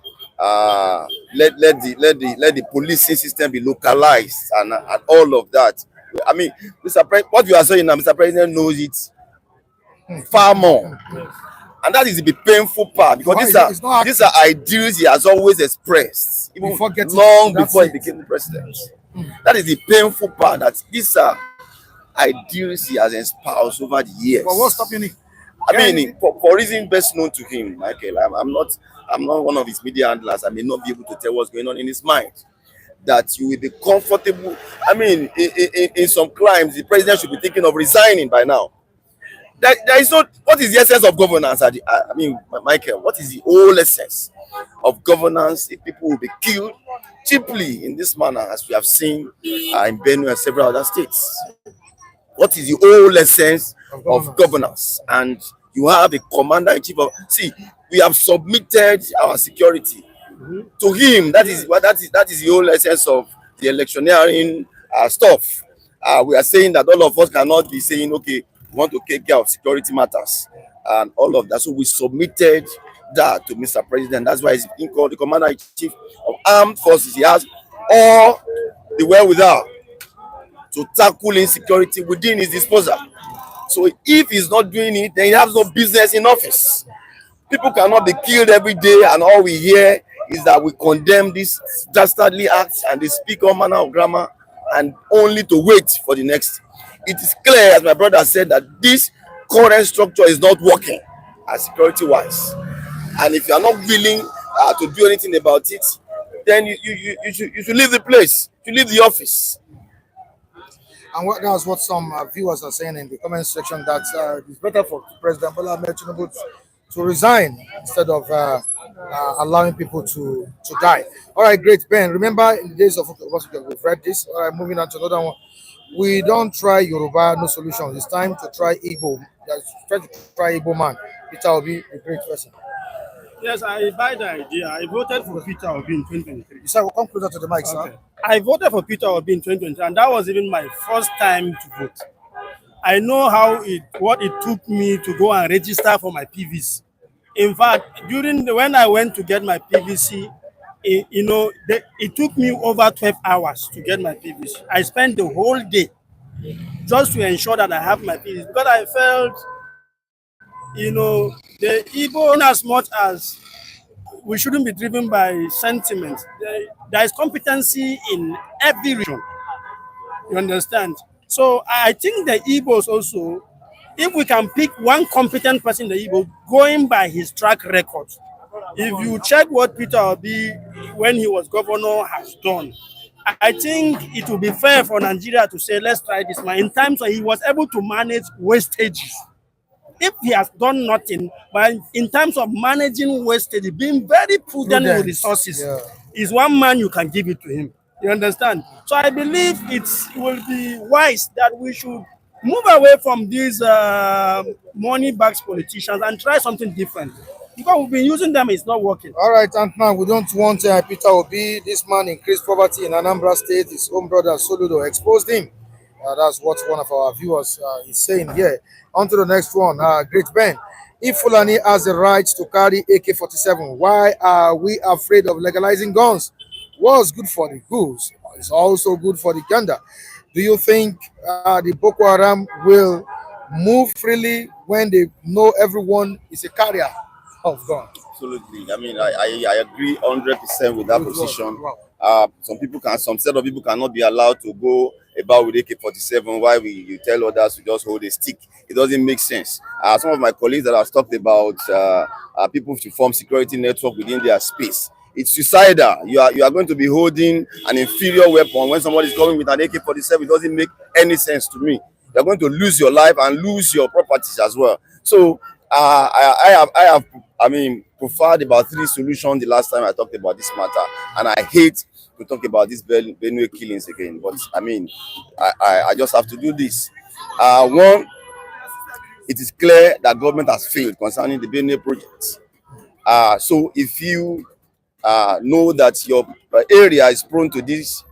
Let the policing system be localized and all of that. I mean, Mr. President, what you are saying now, Mr. President knows it far more. And that is the painful part, because these are ideals he has always expressed, even long before he became the president. That is the painful part, that these are ideals he has espoused over the years. But what's stopping it? I mean, for reason best known to him, Michael, I'm not one of his media handlers. I may not be able to tell what's going on in his mind. That you will be comfortable. I mean, in some crimes, the president should be thinking of resigning by now. There is not. What is the essence of governance? I mean, Michael, what is the whole essence of governance if people will be killed cheaply in this manner, as we have seen in Benue and several other states? What is the whole essence of governance? And you have a commander-in-chief of. See, we have submitted our security to him. That is the whole essence of the electioneering stuff. We are saying that all of us cannot be saying, okay, we want to take care of security matters and all of that. So we submitted that to Mr. President. That's why he's being called the Commander-in-Chief of Armed Forces. He has all the wherewithal to tackle insecurity within his disposal. So if he's not doing it, then he has no business in office. People cannot be killed every day, and all we hear is that we condemn these dastardly acts and they speak all manner of grammar, and only to wait for the next. It is clear, as my brother said, that this current structure is not working security-wise. And if you are not willing to do anything about it, then you should leave the place, you leave the office. And that's what some viewers are saying in the comment section, that it's better for President Bola Ahmed Tinubu to resign instead of allowing people to die. All right, great, Ben. Remember, in the days of we've read this. All right, moving on to another one. We don't try Yoruba, no solution. It's time to try Igbo. Try to try Igbo man. Peter Obi, a great person. Yes, I buy the idea. I voted for Peter Obi in 2023. You said, well, come closer to the mic, Okay. sir. I voted for Peter Obi in 2023, and that was even my first time to vote. I know what it took me to go and register for my PVC. In fact, when I went to get my PVC, it took me over 12 hours to get my PVC. I spent the whole day just to ensure that I have my PVC because I felt, the Igbo, in as much as we shouldn't be driven by sentiment, there is competency in every region. You understand? So I think the Igbos also, if we can pick one competent person in the Igbo going by his track record, if you check what Peter Obi, when he was governor, has done, I think it will be fair for Nigeria to say, let's try this man. In times where he was able to manage wastages. If he has done nothing, but in terms of managing wastage, being very prudent with resources, is one man you can give it to him. You understand? So I believe it will be wise that we should move away from these money bags politicians and try something different. Because we've been using them, it's not working. All right, and now we don't want Peter Obi. This man increased poverty in Anambra State. His own brother Soludo exposed him. That's what one of our viewers is saying here. On to the next one. Great Ben. If Fulani has the right to carry AK-47, why are we afraid of legalizing guns? What's good for the goose is also good for the gander. Do you think the Boko Haram will move freely when they know everyone is a carrier of guns? Absolutely. I mean, I agree 100% with that position. Some set of people cannot be allowed to go about with AK-47 while you tell others to just hold a stick. It doesn't make sense. Some of my colleagues that have talked about people to form security network within their space. It's suicidal. You are going to be holding an inferior weapon when somebody is coming with an AK-47. It doesn't make any sense to me. You're going to lose your life and lose your properties as well. So I have preferred about 3 solutions the last time I talked about this matter, and I hate to talk about these Benue killings again. But I mean, I just have to do this. One, it is clear that government has failed concerning the Benue project. So if you know that your area is prone to these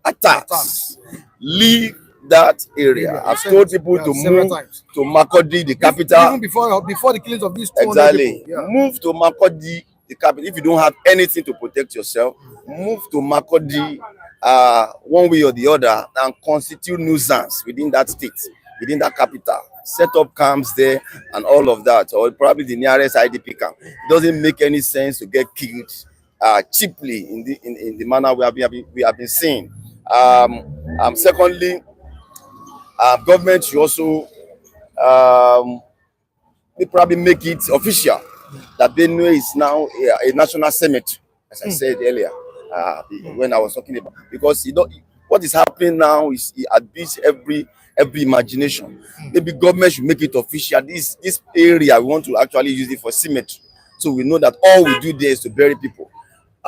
attacks, leave that area. I've told people to move to Makurdi, the capital. Even before the killings of these 200 exactly. people. Yeah. Move to Makurdi, the capital. If you don't have anything to protect yourself, move to Makurdi one way or the other and constitute nuisance within that state, within that capital. Set up camps there and all of that, or probably the nearest IDP camp. It doesn't make any sense to get killed cheaply in the manner we have been seeing. Secondly, government should also probably make it official that Benue is now a national cemetery, as I said earlier when I was talking about, because what is happening now is it beats every imagination. Maybe government should make it official. This area, we want to actually use it for cemetery, so we know that all we do there is to bury people,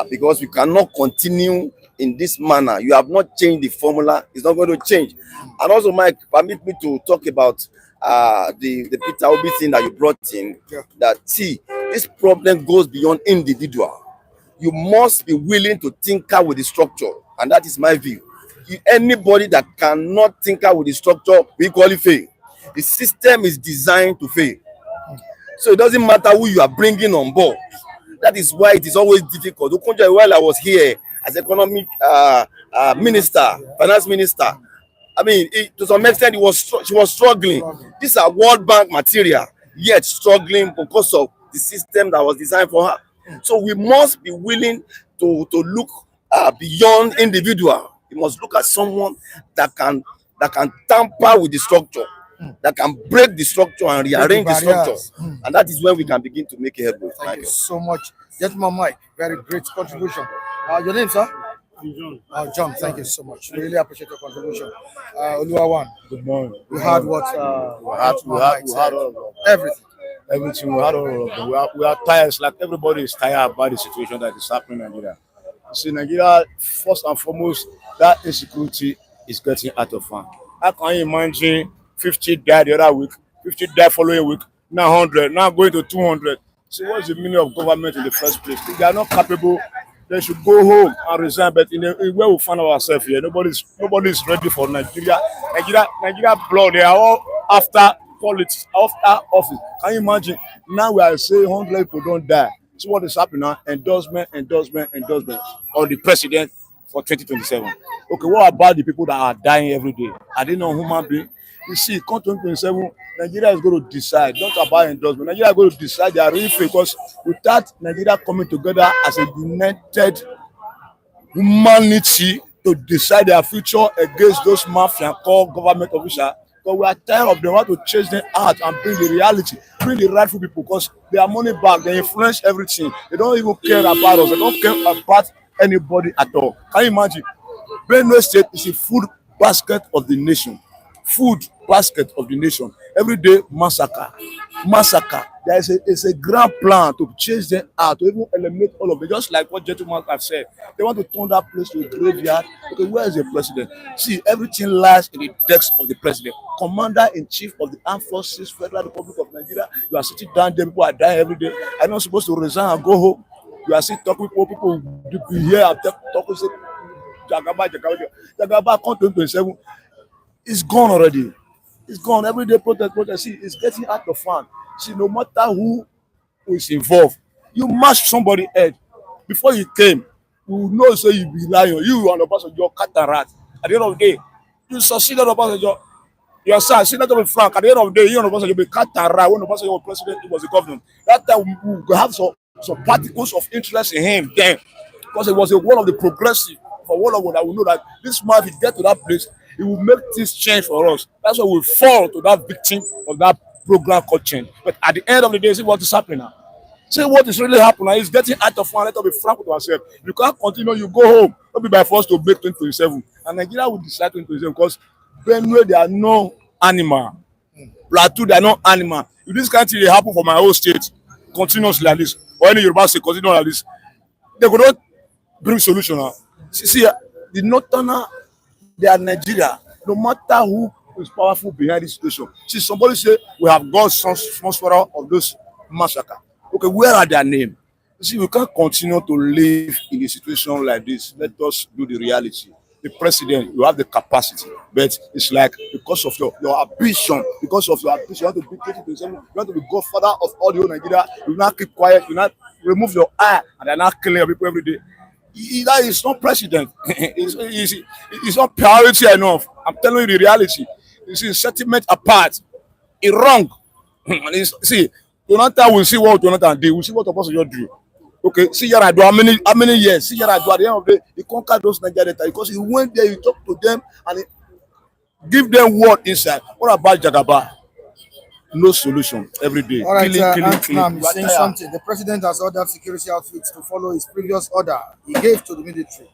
because we cannot continue in this manner. You have not changed the formula. It's not going to change. And also, Mike, permit me to talk about the Peter Obi thing that you brought in. Yeah. That see, this problem goes beyond individual. You must be willing to tinker with the structure, and that is my view. Anybody that cannot tinker with the structure will equally fail. The system is designed to fail, so it doesn't matter who you are bringing on board. That is why it is always difficult. While I was here as economic minister, finance minister, I mean, to some extent, she was struggling. These are World Bank material, yet struggling because of the system that was designed for her. So we must be willing to look beyond individual. You must look at someone that can tamper with the structure, that can break the structure and rearrange the structure. And that is when we can begin to make a headway. Thank you so much. Gentleman Mike, very great contribution. Your name, sir? I'm John. John, thank you so much. Really appreciate your contribution. Oluwawan, Good morning. we had what We had all of them. everything. Everything, we had all of them. We are tired. It's like everybody is tired about the situation that is happening in Nigeria. You see, Nigeria, first and foremost, that insecurity is getting out of hand. How can you imagine 50 died the other week, 50 died following week, now 100, now going to 200? So what's the meaning of government in the first place? If they are not capable, they should go home and resign. But in where we find ourselves here, nobody is ready for Nigeria. Nigeria blood, they are all after politics, after office. Can you imagine? Now we are saying 100 people don't die. See what is happening now? Endorsement on the president for 2027. Okay, what about the people that are dying every day? Are they not human beings? You see, come 2027, Nigeria is going to decide, not about endorsement. Nigeria is going to decide their real fate, because without Nigeria coming together as a united humanity to decide their future against those mafia called government officials, because we are tired of them. We want to chase them out and bring the reality, bring the rightful people, because they are money back, they influence everything. They don't even care about us, they don't care about anybody at all. Can you imagine? Benue State is a food basket of the nation. Food basket of the nation. Every day, massacre. There is a grand plan to chase them out, to even eliminate all of them. Just like what gentlemen have said, they want to turn that place to a graveyard. Okay, where is the president? See, everything lies in the desk of the president. Commander-in-Chief of the Armed Forces, Federal Republic of Nigeria. You are sitting down there, people are dying every day. I'm not supposed to resign and go home. You are still talking with people be here and talking, say, Jagaba, come 2027. It's gone already. It's gone. Every day protest. See, it's getting out of hand. See, no matter who is involved, you mash somebody head. Before you came, you know, say you be lion. You and the person, your cataract. At the end of the day, you succeeded the person, your son, see that to be frank. At the end of the day, you and the person, you be cataract. When the person was president, he was the governor. That time, we have some particles of interest in him then. Because it was one of the progressive, for one of them that we know that this man, if he get to that place, it will make things change for us. That's why we fall to that victim of that program called change. But at the end of the day, see what is happening now. See what is really happening now. It's getting out of hand. Let us be frank with ourselves. You can't continue, you go home. Don't be by force to make 2027. And Nigeria will decide 2027 because Benue, they are no animal. Plateau, they are no animal. If this country they happen for my whole state continuously like this, or any Yoruba state continue like this, they could not bring solution now. See, the northerner, they are Nigeria. No matter who is powerful behind this situation. See, somebody say we have got some sponsor of those massacre. Okay, where are their names? See, we can't continue to live in a situation like this. Let us do the reality. The president, you have the capacity, but it's like because of your ambition, you want to be 2027, you want to be godfather of all the whole Nigeria. You not keep quiet, you not remove your eye, and they're not killing people every day. That is not president. It's not priority enough. I'm telling you the reality. You see, settlement apart, it's wrong. See, Jonathan will see what Jonathan did. We'll see what the person do. Okay, see here I do how many years? See here I do at the end of the day, he conquered those Nigerians because he went there, he talked to them, and he give them word inside. What about Jagaba? No solution every day. All right, Killing. I'm saying something. The president has ordered security outfits to follow his previous order he gave to the military.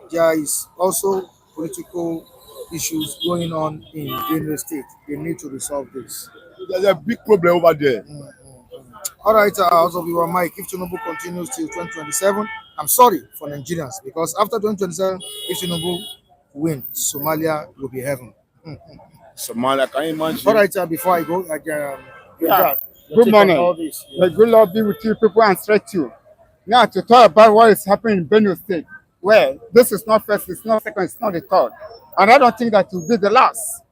There is also political issues going on in Benue State. They need to resolve this. There's a big problem over there. All right, also we were Mike. If Tinubu continues till 2027, I'm sorry for Nigerians because after 2027, if Tinubu wins, Somalia will be heaven. Somalia, can you imagine? All right, before I go, Good morning. May good Lord be with you people and stretch you. Now to talk about what is happening in Benue State. Well, this is not first, it's not second, it's not the third. And I don't think that will be the last.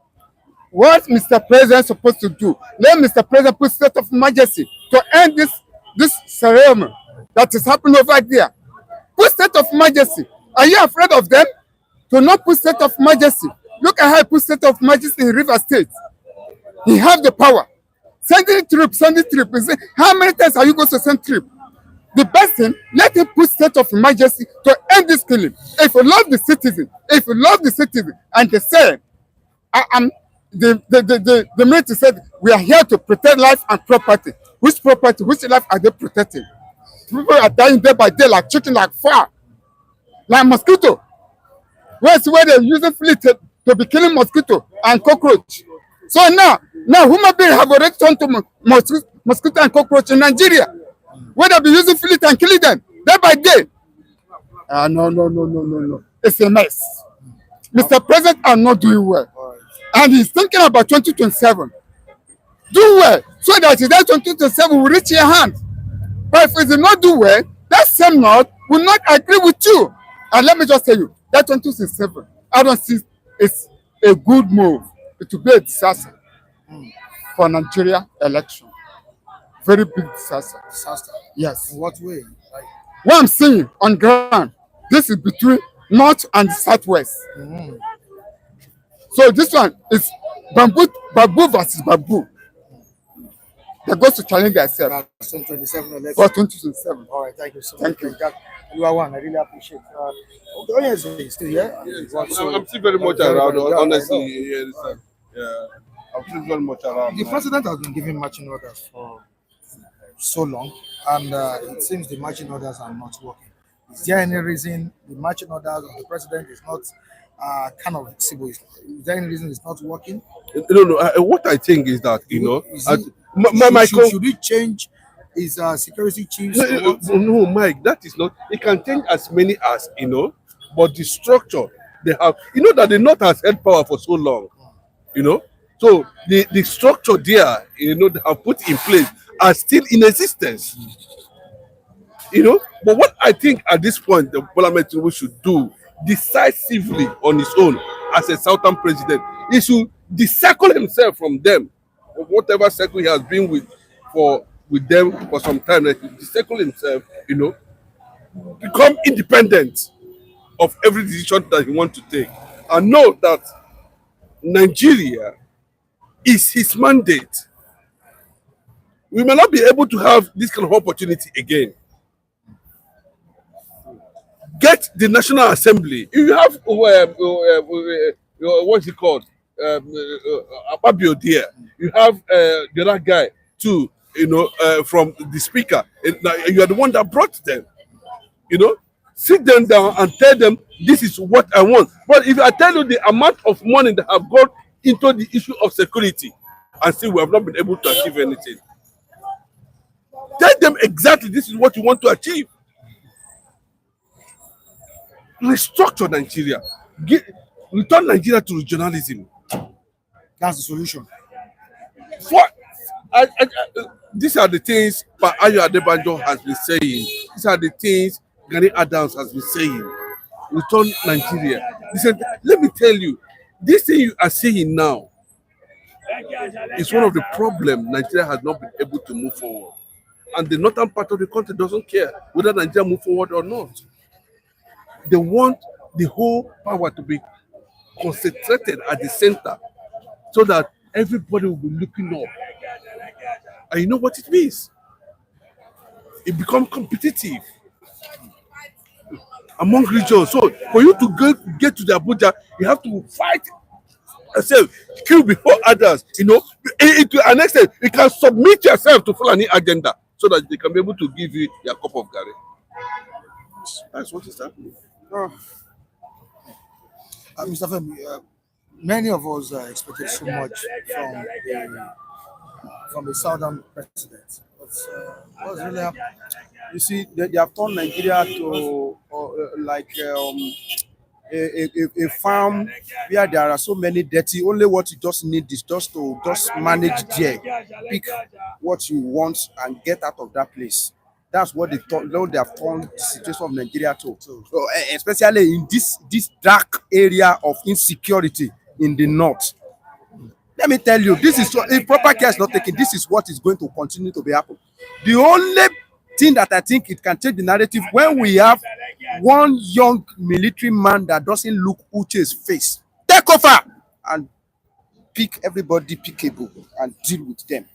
What Mr. President is supposed to do, let Mr. President put state of emergency to end this ceremony that is happening over there. Put state of emergency. Are you afraid of them? To not put state of emergency. Look at how he put state of emergency in River State. He has the power. Sending troops. How many times are you going to send troops? The best thing, let him put state of emergency to end this killing. If you love the citizen, and they say, the military said, we are here to protect life and property. Which property, which life are they protecting? People are dying day by day like chicken, like fire, like mosquito. Where they're using fleet to be killing mosquito and cockroach. So now human beings have already turned to mosquito and cockroach in Nigeria. Where they be using fleet and killing them day by day. No. It's a mess. Mr. President are not doing well. And he's thinking about 2027. Do well, so that that 2027 will reach your hand. But if he did not do well, that same North will not agree with you. And let me just tell you, that 2027, I don't see it's a good move. It will be a disaster for Nigeria election. very big disaster. Disaster. Yes. In what way? Like, What I'm seeing on ground, this is between north and southwest. So this one is bamboo versus bamboo. They're going to challenge themselves 2027 election. for 2027. All right, thank you so Thank much. you. Jack, you are one. I really appreciate. Oh yes, he's still here. Yes, So- I'm still very much Very, around, very, yeah, I honestly. know. Yeah, I'm still very much around. The man. president has been giving marching orders for so long, and it seems the marching orders are not working. Is there any reason the marching orders of the president is not kind of visible? Is there any reason it's not working? No. What I think is that Is as- it- my should we change his security chiefs? or what? no, Mike, that is not. It can change as many as but the structure they have. That the North has held power for so long. So the structure there, they have put in place are still in existence. But what I think at this point the Parliament should do decisively on his own as a Southern president, he should decircle himself from them, or whatever circle he has been with them for some time. Like, decircle himself, become independent of every decision that he wants to take, and know that Nigeria is his mandate. We may not be able to have this kind of opportunity again. Get the National Assembly. If you have what's it called? Ababio there. You have the other guy too, from the speaker. You are the one that brought them. Sit them down and tell them this is what I want. But if I tell you the amount of money that have gone into the issue of security, and still we have not been able to achieve anything. Tell them exactly this is what you want to achieve. Restructure Nigeria. Return Nigeria to regionalism. That's the solution. These are the things Ayo Adebanjo has been saying. These are the things Gani Adams has been saying. Return Nigeria. Listen, let me tell you, this thing you are saying now is one of the problems Nigeria has not been able to move forward. And the northern part of the country doesn't care whether Nigeria move forward or not. They want the whole power to be concentrated at the center so that everybody will be looking up. And you know what it means? It becomes competitive among regions. So for you to get to the Abuja, you have to fight yourself, kill before others. To an extent, you can submit yourself to Fulani agenda so that they can be able to give you your cup of garri. That's what is happening. Mr. Femi, many of us expected so much from the southern president. What's really happening? You see, they have turned Nigeria to like a farm where there are so many dirty. Only what you just need is just to manage there, pick what you want and get out of that place. That's what they have turned the situation of Nigeria to. So, especially in this dark area of insecurity in the north. Let me tell you, this is if proper care is not taken, this is what is going to continue to be happening. The only thing that I think it can change the narrative when we have one young military man that doesn't look Uche's face, take over and pick everybody pickable and deal with them.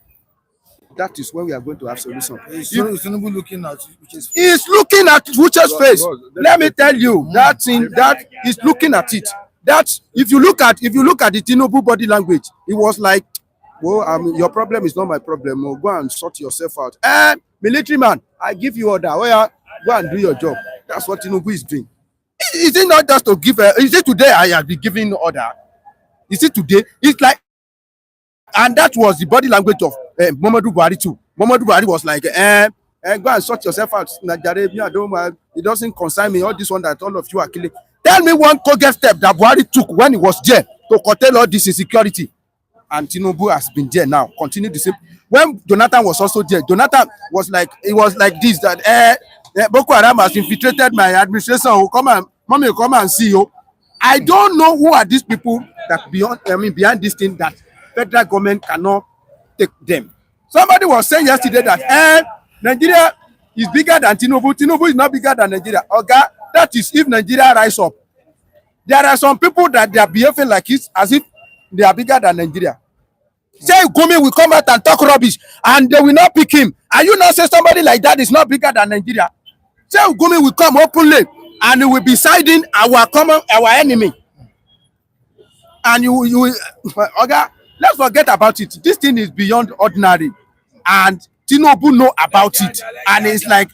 That is when we are going to have solution. Is Tinubu looking at Uche's face? He's looking at Uche's face. Let me tell you, that thing that he's looking at it. That if you look at the Tinubu body language, it was like, well, your problem is not my problem. Oh, go and sort yourself out. And military man, I give you order. Oh yeah, go and do your job. That's what Tinubu is doing. Is it not just to give? Is it today I have been giving order? Is it today? It's like, and that was the body language of Muhammadu Buhari too. Muhammadu Buhari was like, go and sort yourself out. It doesn't concern me. All this one that all of you are killing. Tell me one cogent step that Buhari took when he was there to curtail all this insecurity. And Tinubu has been there now. Continue the same. When Jonathan was also there, Jonathan was like, it was like this, that Boko Haram has infiltrated my administration. Oh, come and see you. I don't know who are these people that behind this thing that federal government cannot take them. Somebody was saying yesterday that Nigeria is bigger than Tinubu. Tinubu is not bigger than Nigeria. Okay, that is if Nigeria rise up. There are some people that they are behaving like it as if they are bigger than Nigeria. Say Gumi will come out and talk rubbish and they will not pick him. Are you not say somebody like that is not bigger than Nigeria? Say Gumi will come openly and he will be siding our enemy. And you okay, let's forget about it. This thing is beyond ordinary. And Tinubu know about it. And it's like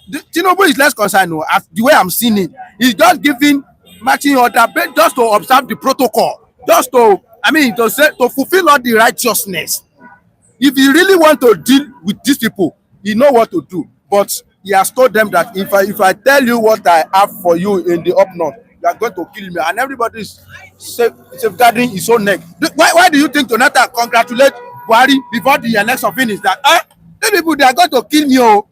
Tinubu is less concerned as the way I'm seeing it. He's just giving matching order just to observe the protocol. Just to to fulfill all the righteousness. If you really want to deal with these people, you know what to do. But he has told them that if I tell you what I have for you in the up north, you are going to kill me. And everybody is safeguarding his own neck. Why do you think Jonathan congratulate Buhari before the election finish that these people they are going to kill me? Oh,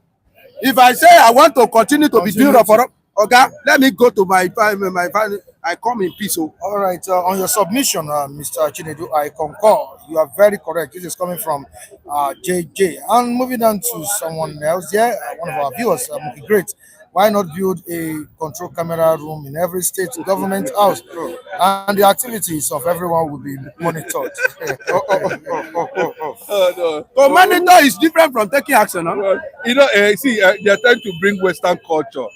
if I say I want to continue to be doing for okay, let me go to my family. I come in peace. Oh. All right, on your submission, Mr. Chinedu, I concur. You are very correct. This is coming from JJ. And moving on to someone else here, one of our viewers, great. Why not build a control camera room in every state government house, and the activities of everyone will be monitored? So monitor is different from taking action. Huh? Well, see, they are trying to bring Western culture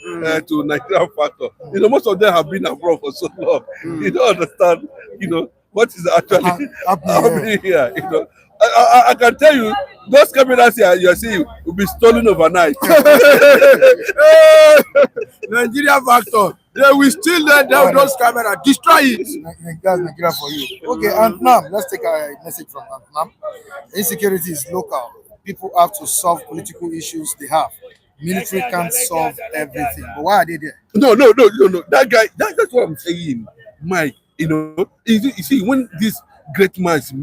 to Nigerian factor. Most of them have been abroad for so long. You don't understand, what is actually happening here. I can tell you, those cameras here you are seeing will be stolen overnight. Nigeria factor, they will steal those cameras, destroy it. That's Nigeria for you. Okay, and now let's take a message from Nam. Insecurity is local. People have to solve political issues they have. Military can't solve everything. But why are they there? No. That guy, that's what I'm saying, Mike. You see, when these great minds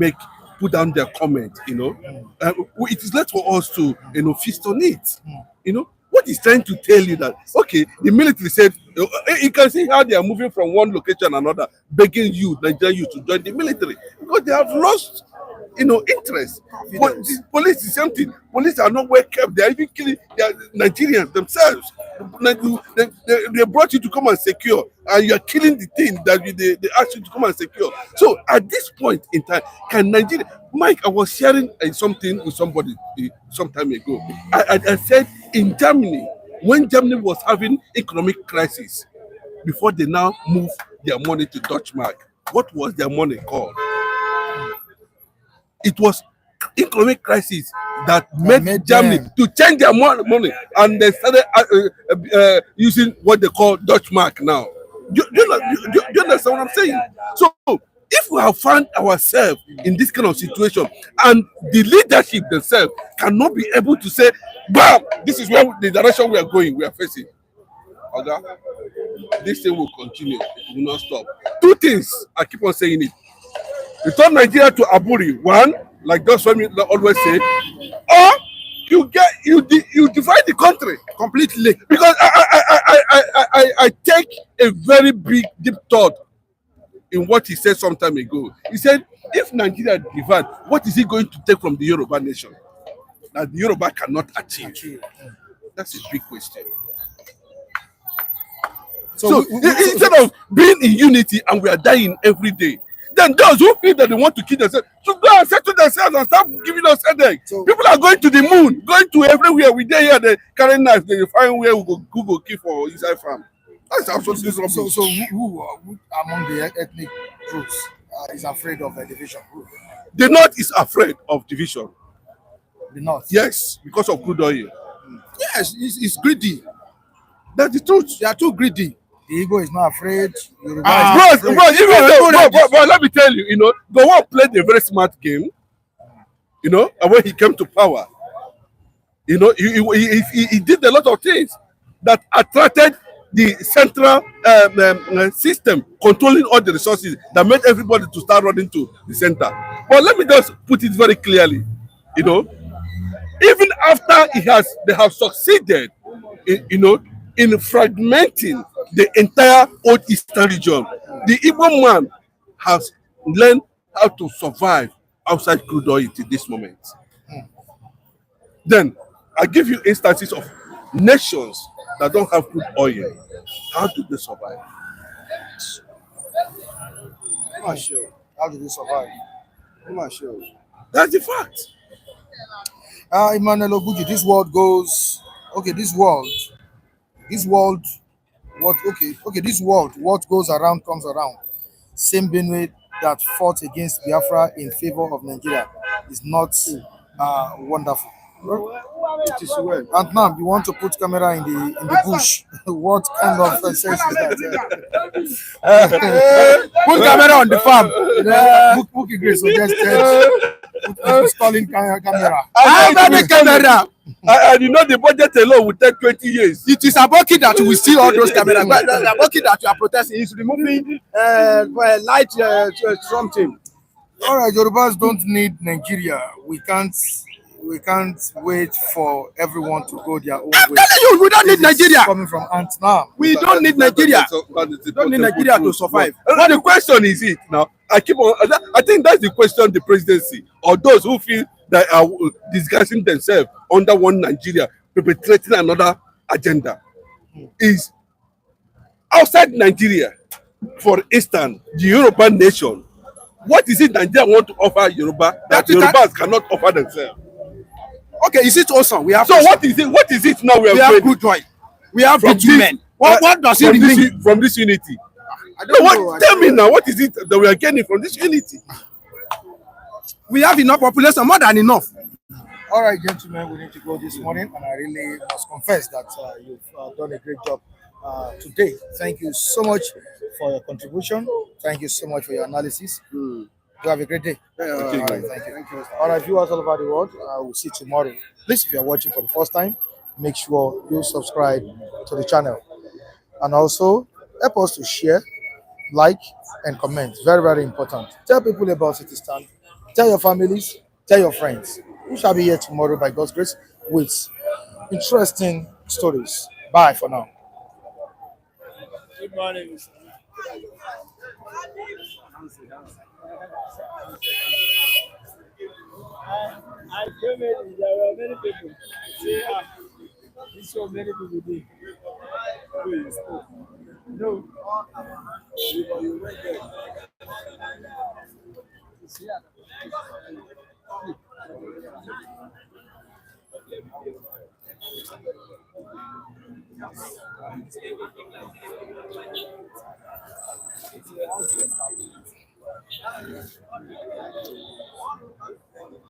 put down their comment, it is left for us to, feast on it. What he's trying to tell you that, okay, the military said, you can see how they are moving from one location to another, begging you, Nigerian youth, to join the military because they have lost, interest. But the police is something. Police are not well kept. They are even killing their Nigerians themselves. They brought you to come and secure, and you are killing the thing that they asked you to come and secure. So at this point in time, can Nigeria? Mike, I was sharing something with somebody some time ago. I said in Germany, when Germany was having economic crisis, before they now move their money to Dutch mark, what was their money called? It was economic crisis that made Germany to change their money, and they started using what they call Dutch mark now. Do you understand what I'm saying? So if we have found ourselves in this kind of situation and the leadership themselves cannot be able to say, bam, this is where the direction we are going, we are facing. Okay? This thing will continue, it will not stop. Two things, I keep on saying it. Return Nigeria to Aburi, one, like that's what we always say, or you divide the country completely. Because I take a very deep thought in what he said some time ago. He said, if Nigeria divide, what is he going to take from the Yoruba nation that the Yoruba cannot achieve? That's a big question. So instead of being in unity and we are dying every day, then those who feel that they want to kill themselves should go and settle themselves and start giving us headache. People are going to the moon, going to everywhere. We dey here, they carry knives, they find where we go kill for inside farm. That's absolutely wrong. So who among the ethnic groups is afraid of a division? The North is afraid of division. The North? Yes, because of crude oil. Yes, it's greedy. That's the truth. They are too greedy. The Igbo is not afraid. Bro, let me tell you, Gowon played a very smart game, and when he came to power, he did a lot of things that attracted the central system controlling all the resources that made everybody to start running to the center. But let me just put it very clearly, even after they have succeeded, in fragmenting the entire old Eastern region, the Igbo man has learned how to survive outside crude oil to this moment. Then I give you instances of nations that don't have crude oil. How do they survive? I'm not sure. How did they survive? I'm not sure. That's the fact. Emmanuel Obuji, this world goes, okay, this world, this world, what goes around comes around. Same Benue that fought against Biafra in favor of Nigeria is not wonderful. It is well. And now you want to put camera in the bush. What kind of sense is that? Put camera on the farm. Book Grace suggested installing camera. How many camera? And you know the budget alone will take 20 years. It is Aboki that will steal all those cameras. But the Aboki that you are protesting is removing light something. All right, Yorubas don't need Nigeria. We can't wait for everyone to go their own way. I'm telling you, we don't need Nigeria. Coming from Ant now. We don't need Nigeria. We don't need Nigeria to survive. But the question is it now? I think that's the question the presidency or those who feel that are disguising themselves under one Nigeria, perpetrating another agenda. Is outside Nigeria, for instance, the European nation. What is it Nigeria want to offer Yoruba that Yorubas cannot offer themselves? Okay, is it awesome? We have. So what is it? What is it now? We have good joy. We have men. What does it mean from this unity? I don't know. Tell me now. What is it that we are getting from this unity? We have enough population, more than enough. All right, gentlemen, we need to go this morning, and I really must confess that you've done a great job today. Thank you so much for your contribution. Thank you so much for your analysis. You have a great day. Okay, all right, thank you. All right, viewers all over the world, we'll see you tomorrow. Please, if you're watching for the first time, make sure you subscribe to the channel. And also, help us to share, like, and comment. Very, very important. Tell people about Citystan. Tell your families. Tell your friends. We shall be here tomorrow by God's grace with interesting stories. Bye for now. Good morning. I came in, there were many people. See, this so many people did. No. You went there.